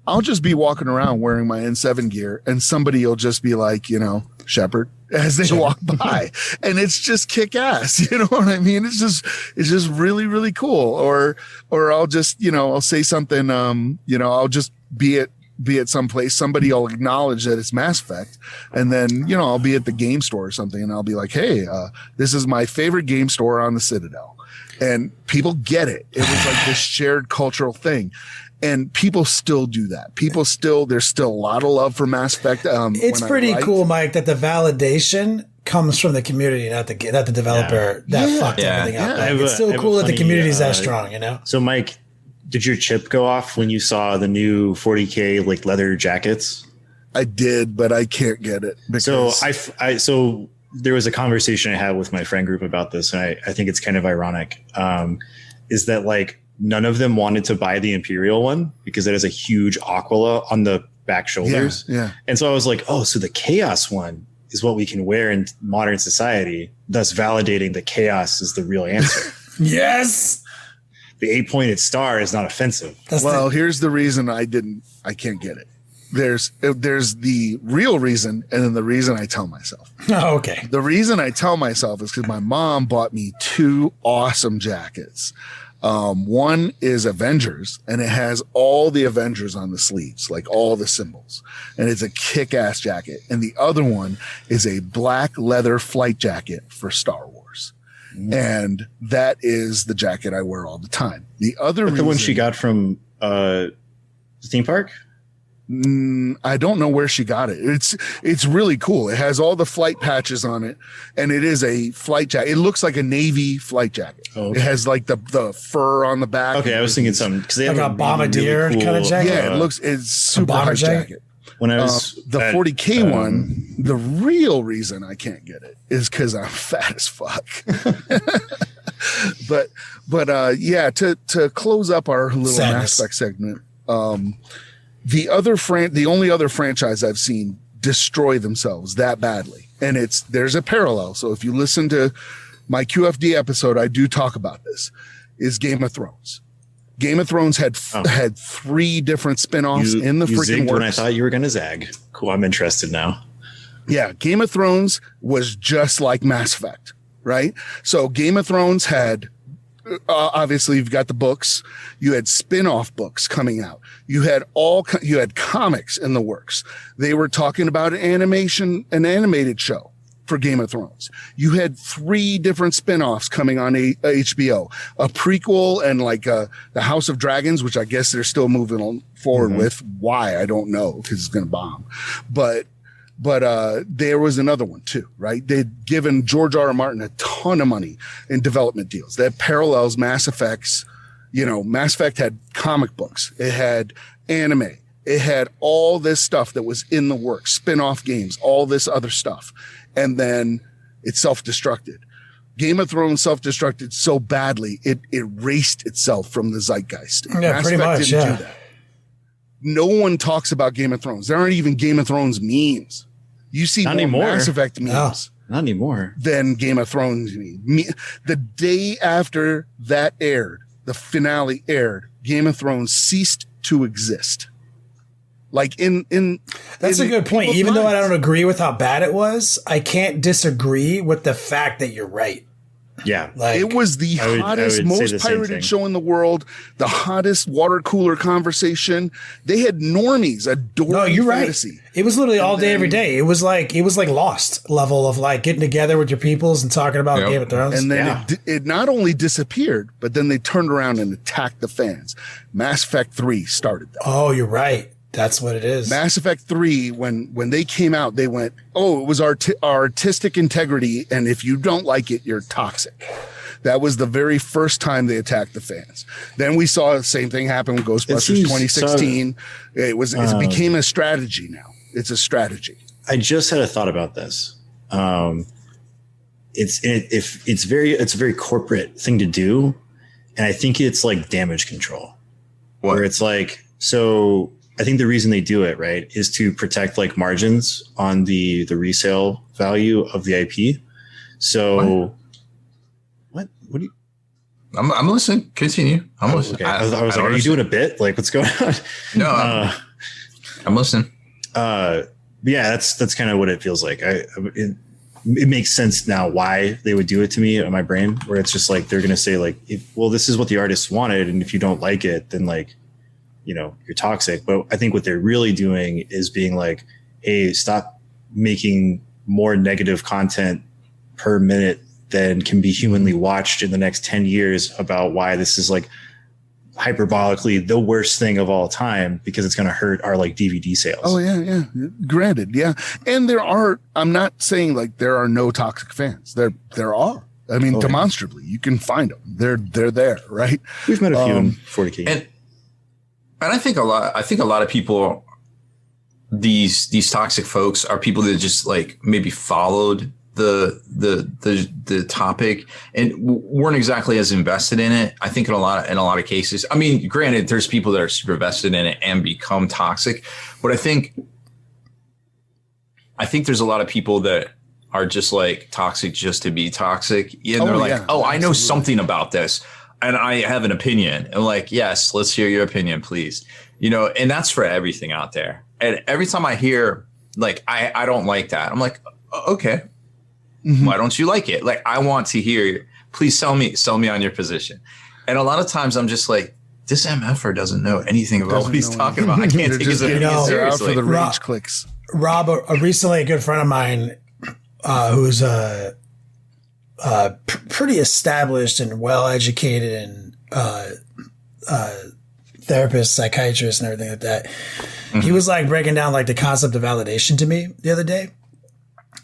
[SPEAKER 5] I'll just be walking around wearing my N7 gear, and somebody will just be like, you know, Shepard, as they walk by, and it's just kick ass. You know what I mean? It's just really, really cool. Or I'll just, you know, I'll say something, you know, I'll just be at some place, somebody will acknowledge that it's Mass Effect, and then, you know, I'll be at the game store or something, and I'll be like, hey, this is my favorite game store on the Citadel. And people get it. It was like this shared cultural thing. And people still do that. There's still a lot of love for Mass Effect.
[SPEAKER 3] It's pretty cool, Mike, that the validation comes from the community, not the developer that fucked everything up. It's still cool that the community is that strong, you know?
[SPEAKER 4] So Mike, did your chip go off when you saw the new 40K like leather jackets?
[SPEAKER 5] I did, but I can't get it.
[SPEAKER 4] So so there was a conversation I had with my friend group about this, and I think it's kind of ironic. Is that like none of them wanted to buy the Imperial one because it has a huge Aquila on the back shoulders.
[SPEAKER 5] Yeah.
[SPEAKER 4] And so I was like, oh, so the Chaos one is what we can wear in modern society, thus validating that Chaos is the real answer.
[SPEAKER 3] Yes.
[SPEAKER 4] The 8-pointed star is not offensive.
[SPEAKER 5] Here's the reason I can't get it. There's the real reason, and then the reason I tell myself.
[SPEAKER 3] Oh, okay.
[SPEAKER 5] The reason I tell myself is because my mom bought me 2 awesome jackets. One is Avengers, and it has all the Avengers on the sleeves, like all the symbols, and it's a kick-ass jacket. And the other one is a black leather flight jacket for Star Wars. And that is the jacket I wear all the time. The other
[SPEAKER 4] the one she got from the theme park?
[SPEAKER 5] I don't know where she got it. It's really cool. It has all the flight patches on it, and it is a flight jacket. It looks like a Navy flight jacket. Oh, okay. It has like the fur on the back.
[SPEAKER 4] Okay, I was thinking something because they
[SPEAKER 3] like
[SPEAKER 4] have
[SPEAKER 3] a bombardier really cool, kind of jacket.
[SPEAKER 5] Yeah, it's super hard jacket.
[SPEAKER 4] When I was
[SPEAKER 5] the 40K one, the real reason I can't get it is because I'm fat as fuck. but yeah, to close up our little Mass Effect segment. The only other franchise I've seen destroy themselves that badly, and there's a parallel. So if you listen to my QFD episode, I do talk about this, is Game of Thrones. Game of Thrones had 3 different spin-offs in the freaking works.
[SPEAKER 4] When I thought you were going to zag. Cool, I'm interested now.
[SPEAKER 5] Yeah, Game of Thrones was just like Mass Effect, right? So Game of Thrones had obviously you've got the books. You had spin-off books coming out. You had comics in the works. They were talking about an animated show for Game of Thrones. You had 3 different spin-offs coming on HBO, a prequel and like the House of Dragons, which I guess they're still moving on forward with. Why? I don't know, because it's going to bomb. But there was another one too, right? They'd given George R.R. Martin a ton of money in development deals. That parallels Mass Effect's, Mass Effect had comic books. It had anime. It had all this stuff that was in the works, spin-off games, all this other stuff. And then it self-destructed. Game of Thrones self-destructed so badly, it erased itself from the zeitgeist.
[SPEAKER 3] Yeah,
[SPEAKER 5] Mass
[SPEAKER 3] pretty
[SPEAKER 5] Effect
[SPEAKER 3] much,
[SPEAKER 5] didn't do that. No one talks about Game of Thrones. There aren't even Game of Thrones memes. You see more Mass Effect memes.
[SPEAKER 4] Not anymore.
[SPEAKER 5] Than Game of Thrones memes. The day after that aired, the finale aired, Game of Thrones ceased to exist. Like
[SPEAKER 3] that's a good point. Even though I don't agree with how bad it was, I can't disagree with the fact that you're right.
[SPEAKER 4] Yeah.
[SPEAKER 5] It was the hottest, most pirated show in the world, the hottest water cooler conversation. They had normies adoring fantasy.
[SPEAKER 3] Right. It was literally all day, every day. It was like Lost level of like getting together with your peoples and talking about Game of Thrones.
[SPEAKER 5] And then it not only disappeared, but then they turned around and attacked the fans. Mass Effect 3 started that.
[SPEAKER 3] Oh, you're right. That's what it is.
[SPEAKER 5] Mass Effect 3, when they came out, they went, oh, it was our artistic integrity, and if you don't like it, you're toxic. That was the very first time they attacked the fans. Then we saw the same thing happen with Ghostbusters 2016. It became a strategy now. It's a strategy.
[SPEAKER 4] I just had a thought about this. It's a very corporate thing to do, and I think it's like damage control, where it's like so. I think the reason they do it, right, is to protect like margins on the resale value of the IP. So what do you?
[SPEAKER 2] I'm listening. Continue. I'm listening.
[SPEAKER 4] Okay. I was like, are you doing a bit? Like, what's going on?
[SPEAKER 2] No, I'm listening.
[SPEAKER 4] Yeah, that's kind of what it feels like. It makes sense now why they would do it to me in my brain, where it's just like they're going to say like, this is what the artist wanted, and if you don't like it, then like, you're toxic. But I think what they're really doing is being like, hey, stop making more negative content per minute than can be humanly watched in the next 10 years about why this is like hyperbolically the worst thing of all time, because it's going to hurt our like DVD sales.
[SPEAKER 5] Oh yeah. Granted. Yeah. And I'm not saying like there are no toxic fans. There are. I mean, demonstrably, you can find them. They're there, right?
[SPEAKER 4] We've met a few in 40K.
[SPEAKER 2] And I think a lot of people, these toxic folks are people that just like maybe followed the topic and weren't exactly as invested in it. I think in a lot of cases, I mean, granted, there's people that are super vested in it and become toxic, but I think there's a lot of people that are just like toxic just to be toxic. And they're like, I know something about this and I have an opinion. And like, yes, let's hear your opinion, please. You know, and that's for everything out there. And every time I hear like, I don't like that, I'm like, okay, why don't you like it? Like, I want to hear, please sell me on your position. And a lot of times I'm just like, this MFer doesn't know anything about what he's talking about. I can't take his opinion seriously.
[SPEAKER 5] Out for the rage clicks.
[SPEAKER 3] Rob, recently a good friend of mine, who's pretty established and well-educated and therapist, psychiatrist, and everything like that. He was like breaking down like the concept of validation to me the other day.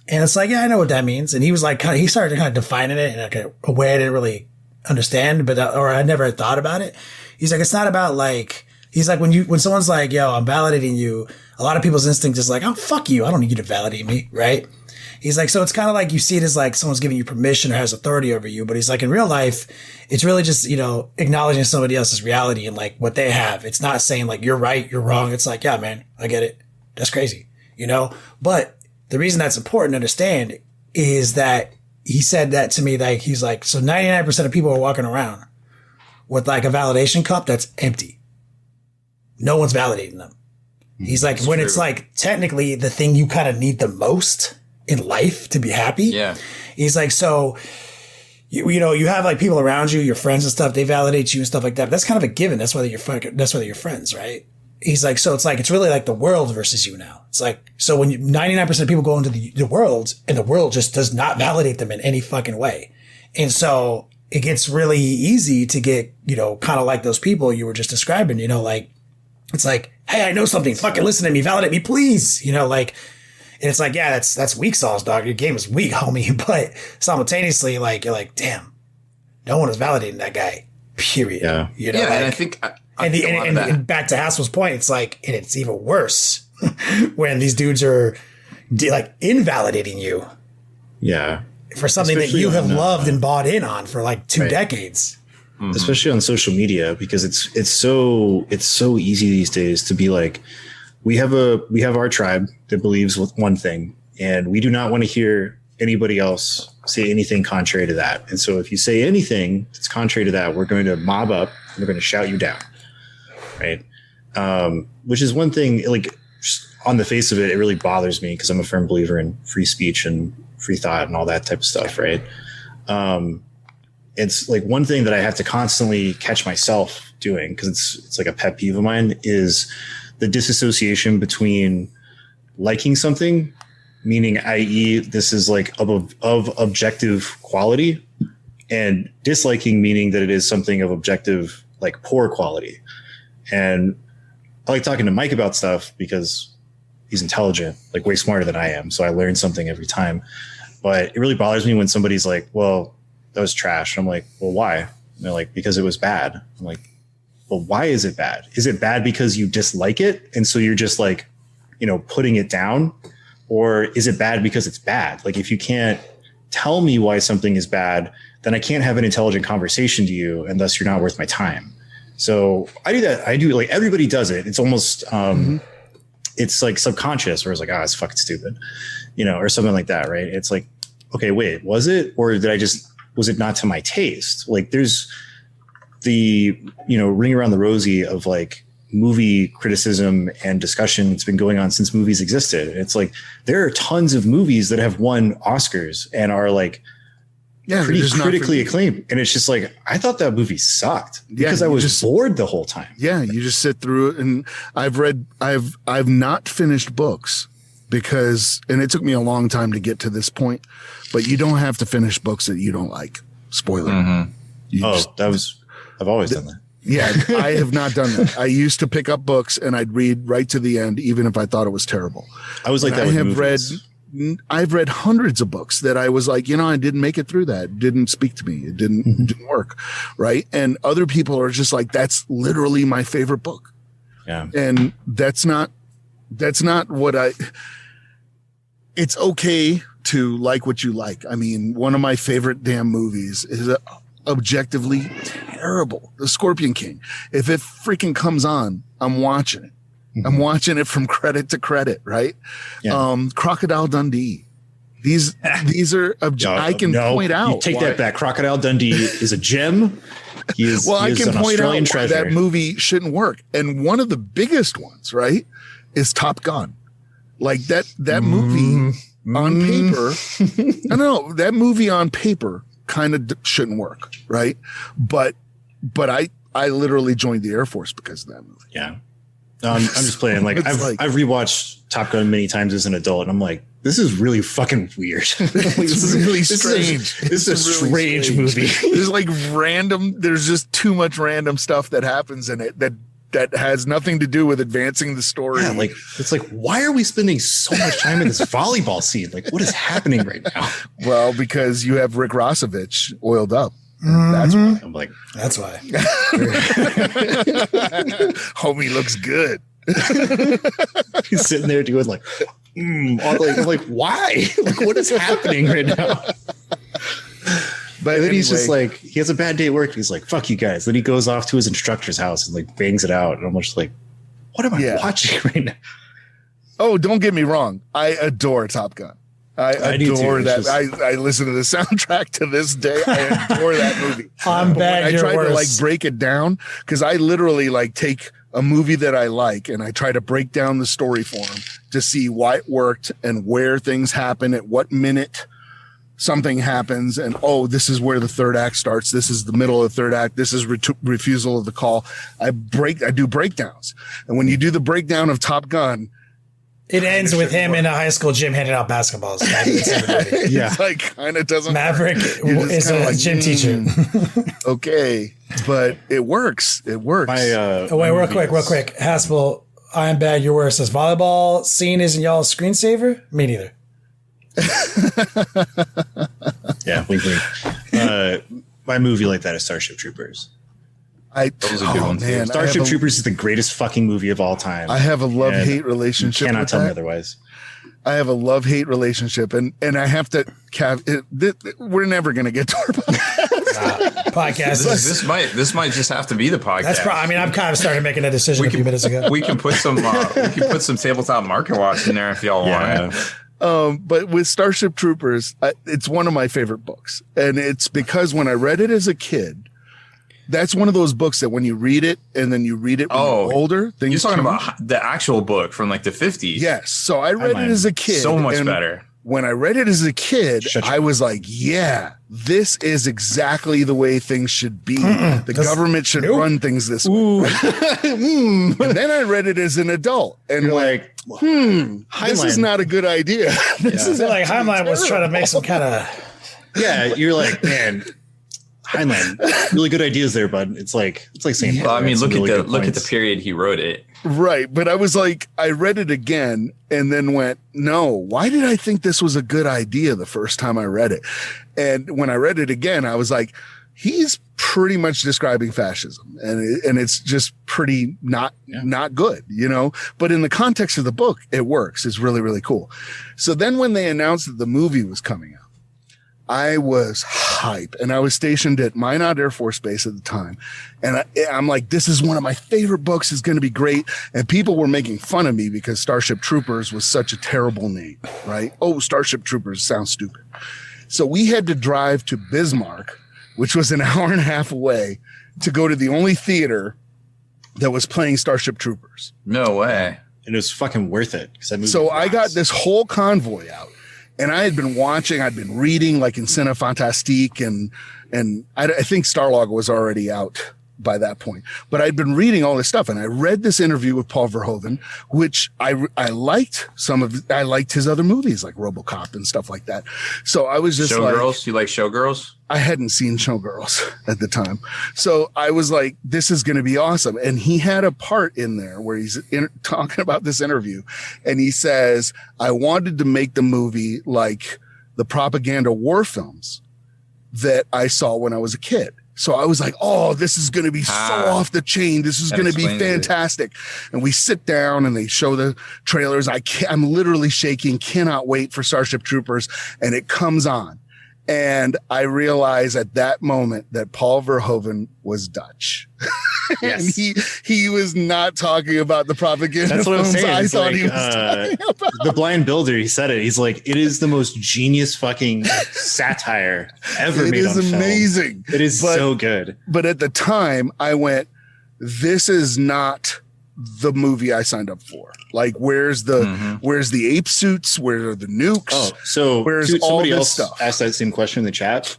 [SPEAKER 3] And it's like, yeah, I know what that means. And he was like, he started kind of defining it in like a way I didn't really understand, or I never had thought about it. He's like, it's not about like, he's like, when someone's like, yo, I'm validating you, a lot of people's instinct is like, oh, fuck you. I don't need you to validate me. Right. He's like, so it's kind of like you see it as like someone's giving you permission or has authority over you. But he's like, in real life, it's really just, you know, acknowledging somebody else's reality and like what they have. It's not saying like, you're right, you're wrong. It's like, yeah, man, I get it. That's crazy. You know, but the reason that's important to understand is that he said that to me, like, he's like, so 99% of people are walking around with like a validation cup that's empty. No one's validating them. He's like, when it's like technically the thing you kind of need the most in life to be happy. Yeah. He's like, so, you know, you have like people around you, your friends and stuff, they validate you and stuff like that. But that's kind of a given. That's whether you're friends, right? He's like, so it's like, it's really like the world versus you now. It's like, so when 99% of people go into the world and the world just does not validate them in any fucking way. And so it gets really easy to get, you know, kind of like those people you were just describing, you know, like, it's like, hey, I know something, fucking listen to me, validate me, please. You know, like, and it's like, yeah, that's weak sauce, dog. Your game is weak, homie. But simultaneously, like, you're like, damn, no one is validating that guy, period.
[SPEAKER 2] Yeah.
[SPEAKER 3] You know,
[SPEAKER 2] yeah,
[SPEAKER 3] like,
[SPEAKER 2] and I think,
[SPEAKER 3] and back to Haspil's point, it's like, and it's even worse when these dudes are like invalidating you.
[SPEAKER 4] Yeah.
[SPEAKER 3] For something especially that you have loved and bought in on for like 2 decades.
[SPEAKER 4] Mm-hmm. Especially on social media, because it's so easy these days to be like, we have our tribe that believes with one thing, and we do not want to hear anybody else say anything contrary to that. And so if you say anything that's contrary to that, we're going to mob up and we're going to shout you down. Right. Which is one thing, like, on the face of it, it really bothers me because I'm a firm believer in free speech and free thought and all that type of stuff. Right. It's like one thing that I have to constantly catch myself doing, because it's like a pet peeve of mine, is the disassociation between liking something, meaning, i.e., this is like of objective quality, and disliking, meaning that it is something of objective, like, poor quality. And I like talking to Mike about stuff because he's intelligent, like way smarter than I am. So I learn something every time. But it really bothers me when somebody's like, well, that was trash. And I'm like, well, why? And they're like, because it was bad. I'm like, well, why is it bad? Is it bad because you dislike it? And so you're just like, you know, putting it down? Or is it bad because it's bad? Like, if you can't tell me why something is bad, then I can't have an intelligent conversation to you, and thus you're not worth my time. So I do that. I do, like, everybody does it. It's almost, it's like subconscious, where it's like, it's fucking stupid, you know, or something like that. Right. It's like, okay, wait, was it, or was it not to my taste? Like, there's the, you know, ring around the rosy of like movie criticism and discussion. It's been going on since movies existed. It's like, there are tons of movies that have won Oscars and are like, pretty critically acclaimed. And it's just like, I thought that movie sucked because I was bored the whole time.
[SPEAKER 5] Yeah. You just sit through it. And I've not finished books because, and it took me a long time to get to this point, but you don't have to finish books that you don't like. Spoiler.
[SPEAKER 4] Mm-hmm. I've always done that.
[SPEAKER 5] Yeah. I have not done that. I used to pick up books and I'd read right to the end, even if I thought it was terrible.
[SPEAKER 4] I was like that with movies.
[SPEAKER 5] I've read hundreds of books that I was like, you know, I didn't make it through that. It didn't speak to me. It didn't work. Right. And other people are just like, that's literally my favorite book.
[SPEAKER 4] Yeah.
[SPEAKER 5] And that's not what it's okay to like what you like. I mean, one of my favorite damn movies is objectively terrible. The Scorpion King. If it freaking comes on, I'm watching it. Mm-hmm. I'm watching it from credit to credit, right? Yeah. Crocodile Dundee. These are I can point out.
[SPEAKER 4] You take that back. Crocodile Dundee is a gem.
[SPEAKER 5] I can point out why that movie shouldn't work. And one of the biggest ones, right, is Top Gun. Like that movie on paper. No, that movie on paper kind of shouldn't work, right? But I literally joined the Air Force because of that movie.
[SPEAKER 4] Yeah. I'm just playing. Like I've rewatched Top Gun many times as an adult, and I'm like, this is really fucking weird.
[SPEAKER 5] This is really strange.
[SPEAKER 4] This is a strange movie.
[SPEAKER 5] There's just too much random stuff that happens in it that has nothing to do with advancing the story.
[SPEAKER 4] Yeah, like it's like, why are we spending so much time in this volleyball scene? Like, what is happening right now?
[SPEAKER 5] Well, because you have Rick Rossovich oiled up.
[SPEAKER 3] Mm-hmm.
[SPEAKER 5] That's why. I'm like,
[SPEAKER 3] that's why.
[SPEAKER 5] Homie looks good.
[SPEAKER 4] He's sitting there doing like, I'm like, why? Like, what is happening right now? But then he's just like, he has a bad day at work. He's like, fuck you guys. Then he goes off to his instructor's house and like bangs it out. And I'm just like, what am I watching right now?
[SPEAKER 5] Oh, don't get me wrong. I adore Top Gun. I adore that. I listen to the soundtrack to this day. I adore that movie.
[SPEAKER 3] I'm bad.
[SPEAKER 5] I try to like break it down because I literally like take a movie that I like and I try to break down the story for him to see why it worked and where things happen at what minute something happens. And, this is where the third act starts. This is the middle of the third act. This is refusal of the call. I do breakdowns. And when you do the breakdown of Top Gun,
[SPEAKER 3] it ends with him in a high school gym handing out basketballs.
[SPEAKER 5] It's like kind of doesn't.
[SPEAKER 3] Maverick is a like, gym teacher.
[SPEAKER 5] Okay, but it works. It works.
[SPEAKER 3] Wait, real quick. Haspil, I am bad. Your worst. Says volleyball scene isn't y'all's screensaver? Me neither.
[SPEAKER 4] Yeah, wink. My movie like that is Starship Troopers.
[SPEAKER 5] That was a good one, man.
[SPEAKER 4] Starship Troopers is the greatest fucking movie of all time.
[SPEAKER 5] I have a love-hate relationship.
[SPEAKER 4] You cannot tell me otherwise.
[SPEAKER 5] I have a love-hate relationship, and I have to. We're never going to get to our
[SPEAKER 3] podcast.
[SPEAKER 2] This might just have to be the podcast.
[SPEAKER 3] I'm kind of started making a decision a few minutes ago.
[SPEAKER 2] We can put some tabletop market watch in there if y'all want it.
[SPEAKER 5] But with Starship Troopers, it's one of my favorite books, and it's because when I read it as a kid. That's one of those books that when you read it and then you read it when you're older.
[SPEAKER 2] You're talking about the actual book from like the 50s.
[SPEAKER 5] Yes. So I read it as a kid.
[SPEAKER 2] So much better.
[SPEAKER 5] When I read it as a kid, I was like, yeah, this is exactly the way things should be. The government should run things this way. And then I read it as an adult and
[SPEAKER 4] you're like,
[SPEAKER 5] this is not a good idea.
[SPEAKER 3] This is like Heinlein was trying to make some kind of.
[SPEAKER 4] Yeah. You're like, man. Heinlein, really good ideas there, bud. It's like saying.
[SPEAKER 2] Well, I mean, look at the period he wrote it.
[SPEAKER 5] Right, but I was like, I read it again and then went, no. Why did I think this was a good idea the first time I read it? And when I read it again, I was like, he's pretty much describing fascism, and it's just pretty not good, you know. But in the context of the book, it works. It's really, really cool. So then when they announced that the movie was coming out, I was hype, and I was stationed at Minot Air Force Base at the time. And I'm like, this is one of my favorite books. It's going to be great. And people were making fun of me because Starship Troopers was such a terrible name, right? Oh, Starship Troopers sounds stupid. So we had to drive to Bismarck, which was an hour and a half away, to go to the only theater that was playing Starship Troopers.
[SPEAKER 2] No way.
[SPEAKER 4] And it was fucking worth it.
[SPEAKER 5] So I got this whole convoy out. And I had been I'd been reading like in Cine Fantastique and I think Starlog was already out by that point. But I'd been reading all this stuff, and I read this interview with Paul Verhoeven, which I liked I liked his other movies like RoboCop and stuff like that. So I was just
[SPEAKER 2] Showgirls? You like Showgirls?
[SPEAKER 5] I hadn't seen Showgirls at the time. So I was like, this is going to be awesome. And he had a part in there where he's talking about this interview. And he says, I wanted to make the movie like the propaganda war films that I saw when I was a kid. So I was like, oh, this is going to be so off the chain. This is going to be fantastic. And we sit down and they show the trailers. I'm literally shaking, cannot wait for Starship Troopers. And it comes on. And I realize at that moment that Paul Verhoeven was Dutch.
[SPEAKER 4] Yes.
[SPEAKER 5] And he was not talking about the propaganda.
[SPEAKER 4] That's what I'm saying.
[SPEAKER 5] I thought
[SPEAKER 4] like,
[SPEAKER 5] he was talking about.
[SPEAKER 4] The Blind Builder, he said it. He's like, it is the most genius fucking satire ever made on film.
[SPEAKER 5] It is amazing.
[SPEAKER 4] It is so good.
[SPEAKER 5] But at the time, I went, this is not the movie I signed up for. Like, where's the ape suits? Where are the nukes?
[SPEAKER 4] Oh, so
[SPEAKER 5] where's all
[SPEAKER 4] somebody
[SPEAKER 5] this
[SPEAKER 4] else
[SPEAKER 5] stuff?
[SPEAKER 4] asked that same question in the chat.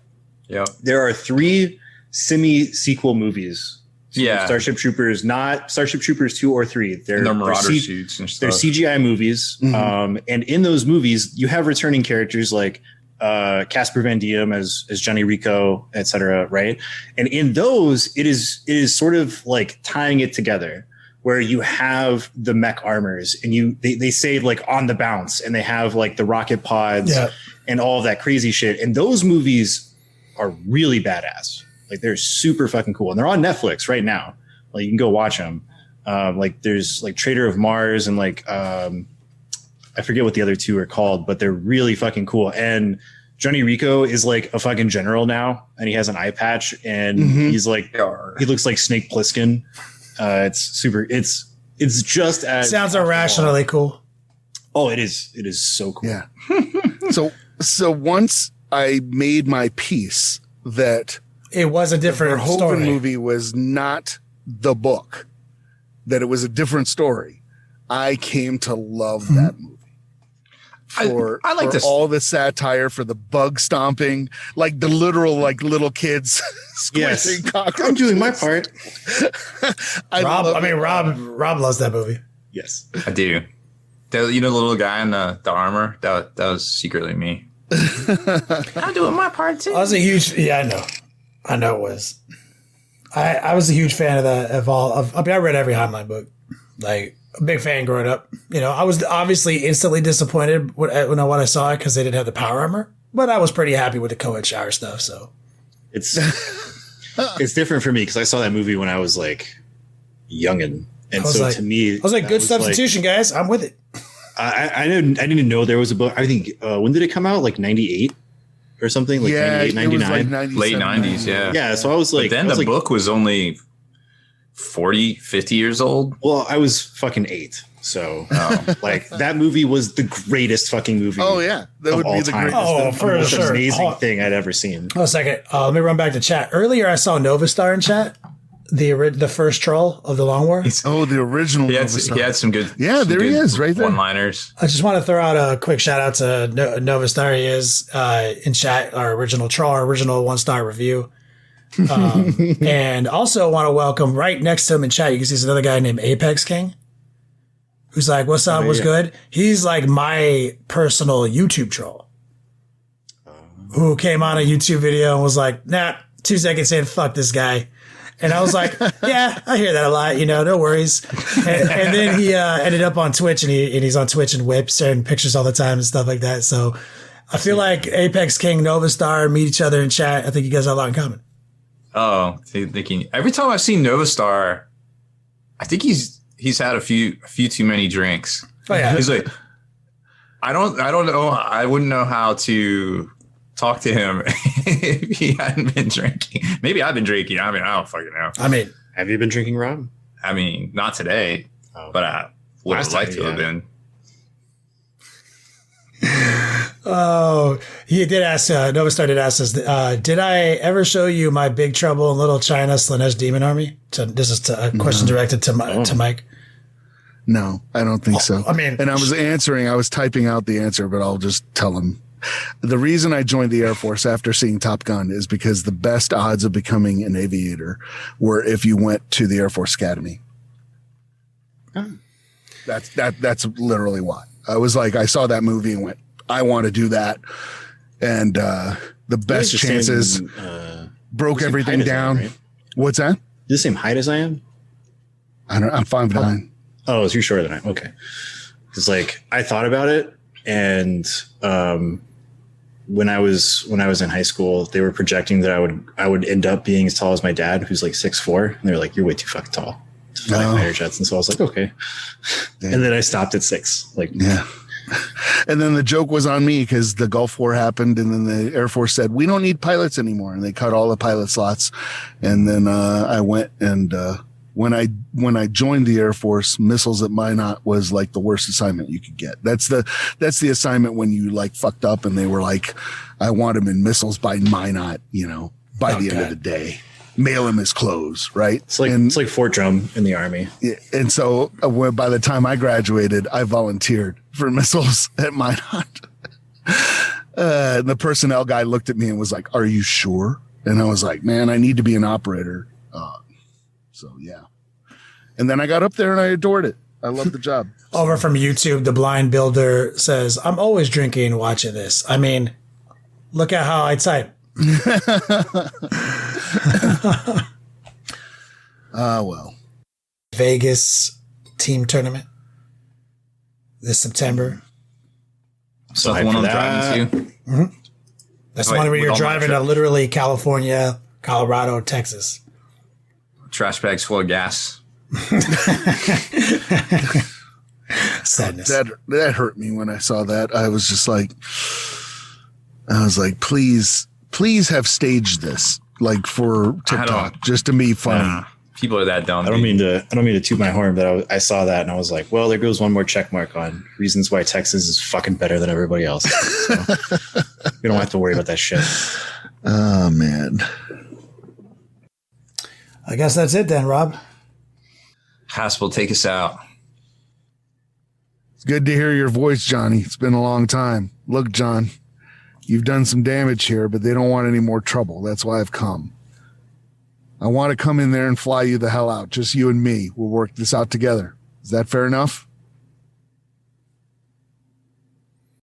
[SPEAKER 2] Yeah.
[SPEAKER 4] There are 3 semi-sequel movies. So
[SPEAKER 2] Yeah.
[SPEAKER 4] Starship Troopers, not Starship Troopers 2 or 3.
[SPEAKER 2] And the Marauder suits and stuff.
[SPEAKER 4] They're CGI movies.
[SPEAKER 5] Mm-hmm.
[SPEAKER 4] And in those movies, you have returning characters like Casper Van Diem as Johnny Rico, etc. Right? And in those, it is sort of like tying it together, where you have the mech armors and they say like on the bounce, and they have like the rocket pods and all of that crazy shit. And those movies are really badass. Like, they're super fucking cool, and they're on Netflix right now. Like, you can go watch them. Like, there's like Trader of Mars and like I forget what the other 2 are called, but they're really fucking cool. And Johnny Rico is like a fucking general now, and he has an eye patch, and he's like, he looks like Snake Plissken. It's super. It's just as
[SPEAKER 3] Sounds irrationally cool.
[SPEAKER 4] Oh, it is. It is so cool.
[SPEAKER 5] Yeah. So once I made my peace that
[SPEAKER 3] It was a different
[SPEAKER 5] Verhoeven
[SPEAKER 3] story.
[SPEAKER 5] movie was not the book, that it was a different story, I came to love that movie.
[SPEAKER 2] I like this.
[SPEAKER 5] All the satire, for the bug stomping, like the literal like little kids squishing cockroaches.
[SPEAKER 4] I'm doing my part.
[SPEAKER 3] Rob loves that movie.
[SPEAKER 4] Yes,
[SPEAKER 2] I do. The little guy in the armor? That was secretly me. I'm doing my part too.
[SPEAKER 3] I was a huge, I know it was. I was a huge fan of I read every Hotline book. Like, a big fan growing up. I was obviously instantly disappointed when I saw it because they didn't have the power armor, but I was pretty happy with the co-ed shower stuff. So
[SPEAKER 4] it's different for me because I saw that movie when I was like youngin', and so to me,
[SPEAKER 3] I was like, good substitution, guys. I'm with it.
[SPEAKER 4] I didn't know there was a book. I think when did it come out? Like 98 or something? Like 98, 99?
[SPEAKER 5] Like
[SPEAKER 2] late 90s, yeah.
[SPEAKER 4] Yeah, so I was like,
[SPEAKER 2] but then the book was only 40, 50 years old.
[SPEAKER 4] Well, I was fucking 8. So like, that movie was the greatest fucking movie.
[SPEAKER 5] Oh yeah, that would be the greatest.
[SPEAKER 3] Oh, for
[SPEAKER 4] most
[SPEAKER 3] sure.
[SPEAKER 4] Amazing thing I'd ever seen.
[SPEAKER 3] Oh, a second. Let me run back to chat. Earlier, I saw Nova Star in chat. The first troll of the Long War.
[SPEAKER 5] The original.
[SPEAKER 2] He had some good.
[SPEAKER 5] Yeah,
[SPEAKER 2] some
[SPEAKER 5] there
[SPEAKER 2] good
[SPEAKER 5] he is, right there.
[SPEAKER 2] One-liners.
[SPEAKER 3] I just want to throw out a quick shout out to Nova Star. He is in chat. Our original troll, our original 1-star review. And also want to welcome right next to him in chat. You can see another guy named Apex King, who's like, "What's up? What's good?" He's like my personal YouTube troll, who came on a YouTube video and was like, "Nah, 2 seconds in, fuck this guy." And I was like, yeah, I hear that a lot, no worries. And then he ended up on Twitch, and he's on Twitch and Whip, sharing pictures all the time and stuff like that. So I feel like Apex King, Nova Star meet each other in chat. I think you guys have a lot in common.
[SPEAKER 2] Oh, every time I've seen Nova Star, I think he's had a few too many drinks.
[SPEAKER 3] Oh yeah,
[SPEAKER 2] he's like, I don't know, I wouldn't know how to talk to him if he hadn't been drinking. Maybe I've been drinking. I don't fucking know.
[SPEAKER 4] Have you been drinking, Rob?
[SPEAKER 2] Not today, but I would have liked to have been.
[SPEAKER 3] Oh, he did ask, Nova Star did ask us, did I ever show you my Big Trouble in Little China Slanesh Demon Army? So this is a question directed to Mike.
[SPEAKER 5] No, I don't think so.
[SPEAKER 3] And
[SPEAKER 5] I was typing out the answer, but I'll just tell him. The reason I joined the Air Force after seeing Top Gun is because the best odds of becoming an aviator were if you went to the Air Force Academy.
[SPEAKER 4] Oh.
[SPEAKER 5] That's literally why. I was like, I saw that movie and went, I want to do that. And the best chances broke everything down.
[SPEAKER 4] Right?
[SPEAKER 5] What's that?
[SPEAKER 4] The same height as I am?
[SPEAKER 5] I'm 5'9".
[SPEAKER 4] Oh, so you're shorter than I am. Okay. It's like, I thought about it, and when I was in high school, they were projecting that I would end up being as tall as my dad, who's like 6'4", and they're like, "You're way too fucking tall to fly fighter jets." And so I was like, "Okay," and then I stopped at 6. Like,
[SPEAKER 5] yeah. And then the joke was on me because the Gulf War happened, and then the Air Force said, "We don't need pilots anymore," and they cut all the pilot slots. And then I went and when I joined the Air Force, missiles at Minot was like the worst assignment you could get. That's the assignment when you like fucked up and they were like, "I want him in missiles by Minot," by the end of the day. Mail him his clothes, right?
[SPEAKER 4] It's like Fort Drum in the Army.
[SPEAKER 5] Yeah, and so by the time I graduated, I volunteered for missiles at Minot. The personnel guy looked at me and was like, "Are you sure?" And I was like, "Man, I need to be an operator." So yeah. And then I got up there and I adored it. I loved the job.
[SPEAKER 3] Over from YouTube, the blind builder says, "I'm always drinking watching this. I mean, look at how I type."
[SPEAKER 5] Well.
[SPEAKER 3] Vegas team tournament this September.
[SPEAKER 2] Is that the one I'm driving to?
[SPEAKER 3] Mm-hmm. That's the one where you're driving to literally California, Colorado, Texas.
[SPEAKER 2] Trash bags full of gas.
[SPEAKER 3] Sadness.
[SPEAKER 5] That hurt me when I saw that. I was like, please have staged this like for TikTok just to be funny.
[SPEAKER 2] People are that dumb.
[SPEAKER 4] I don't mean to toot my horn, but I saw that and I was like, well, there goes one more check mark on reasons why Texas is fucking better than everybody else. So we don't have to worry about that shit.
[SPEAKER 5] Oh man.
[SPEAKER 3] I guess that's it then, Rob.
[SPEAKER 2] Haspil, take us out.
[SPEAKER 5] It's good to hear your voice, Johnny. It's been a long time. Look, John, you've done some damage here, but they don't want any more trouble. That's why I've come. I want to come in there and fly you the hell out. Just you and me. We'll work this out together. Is that fair enough?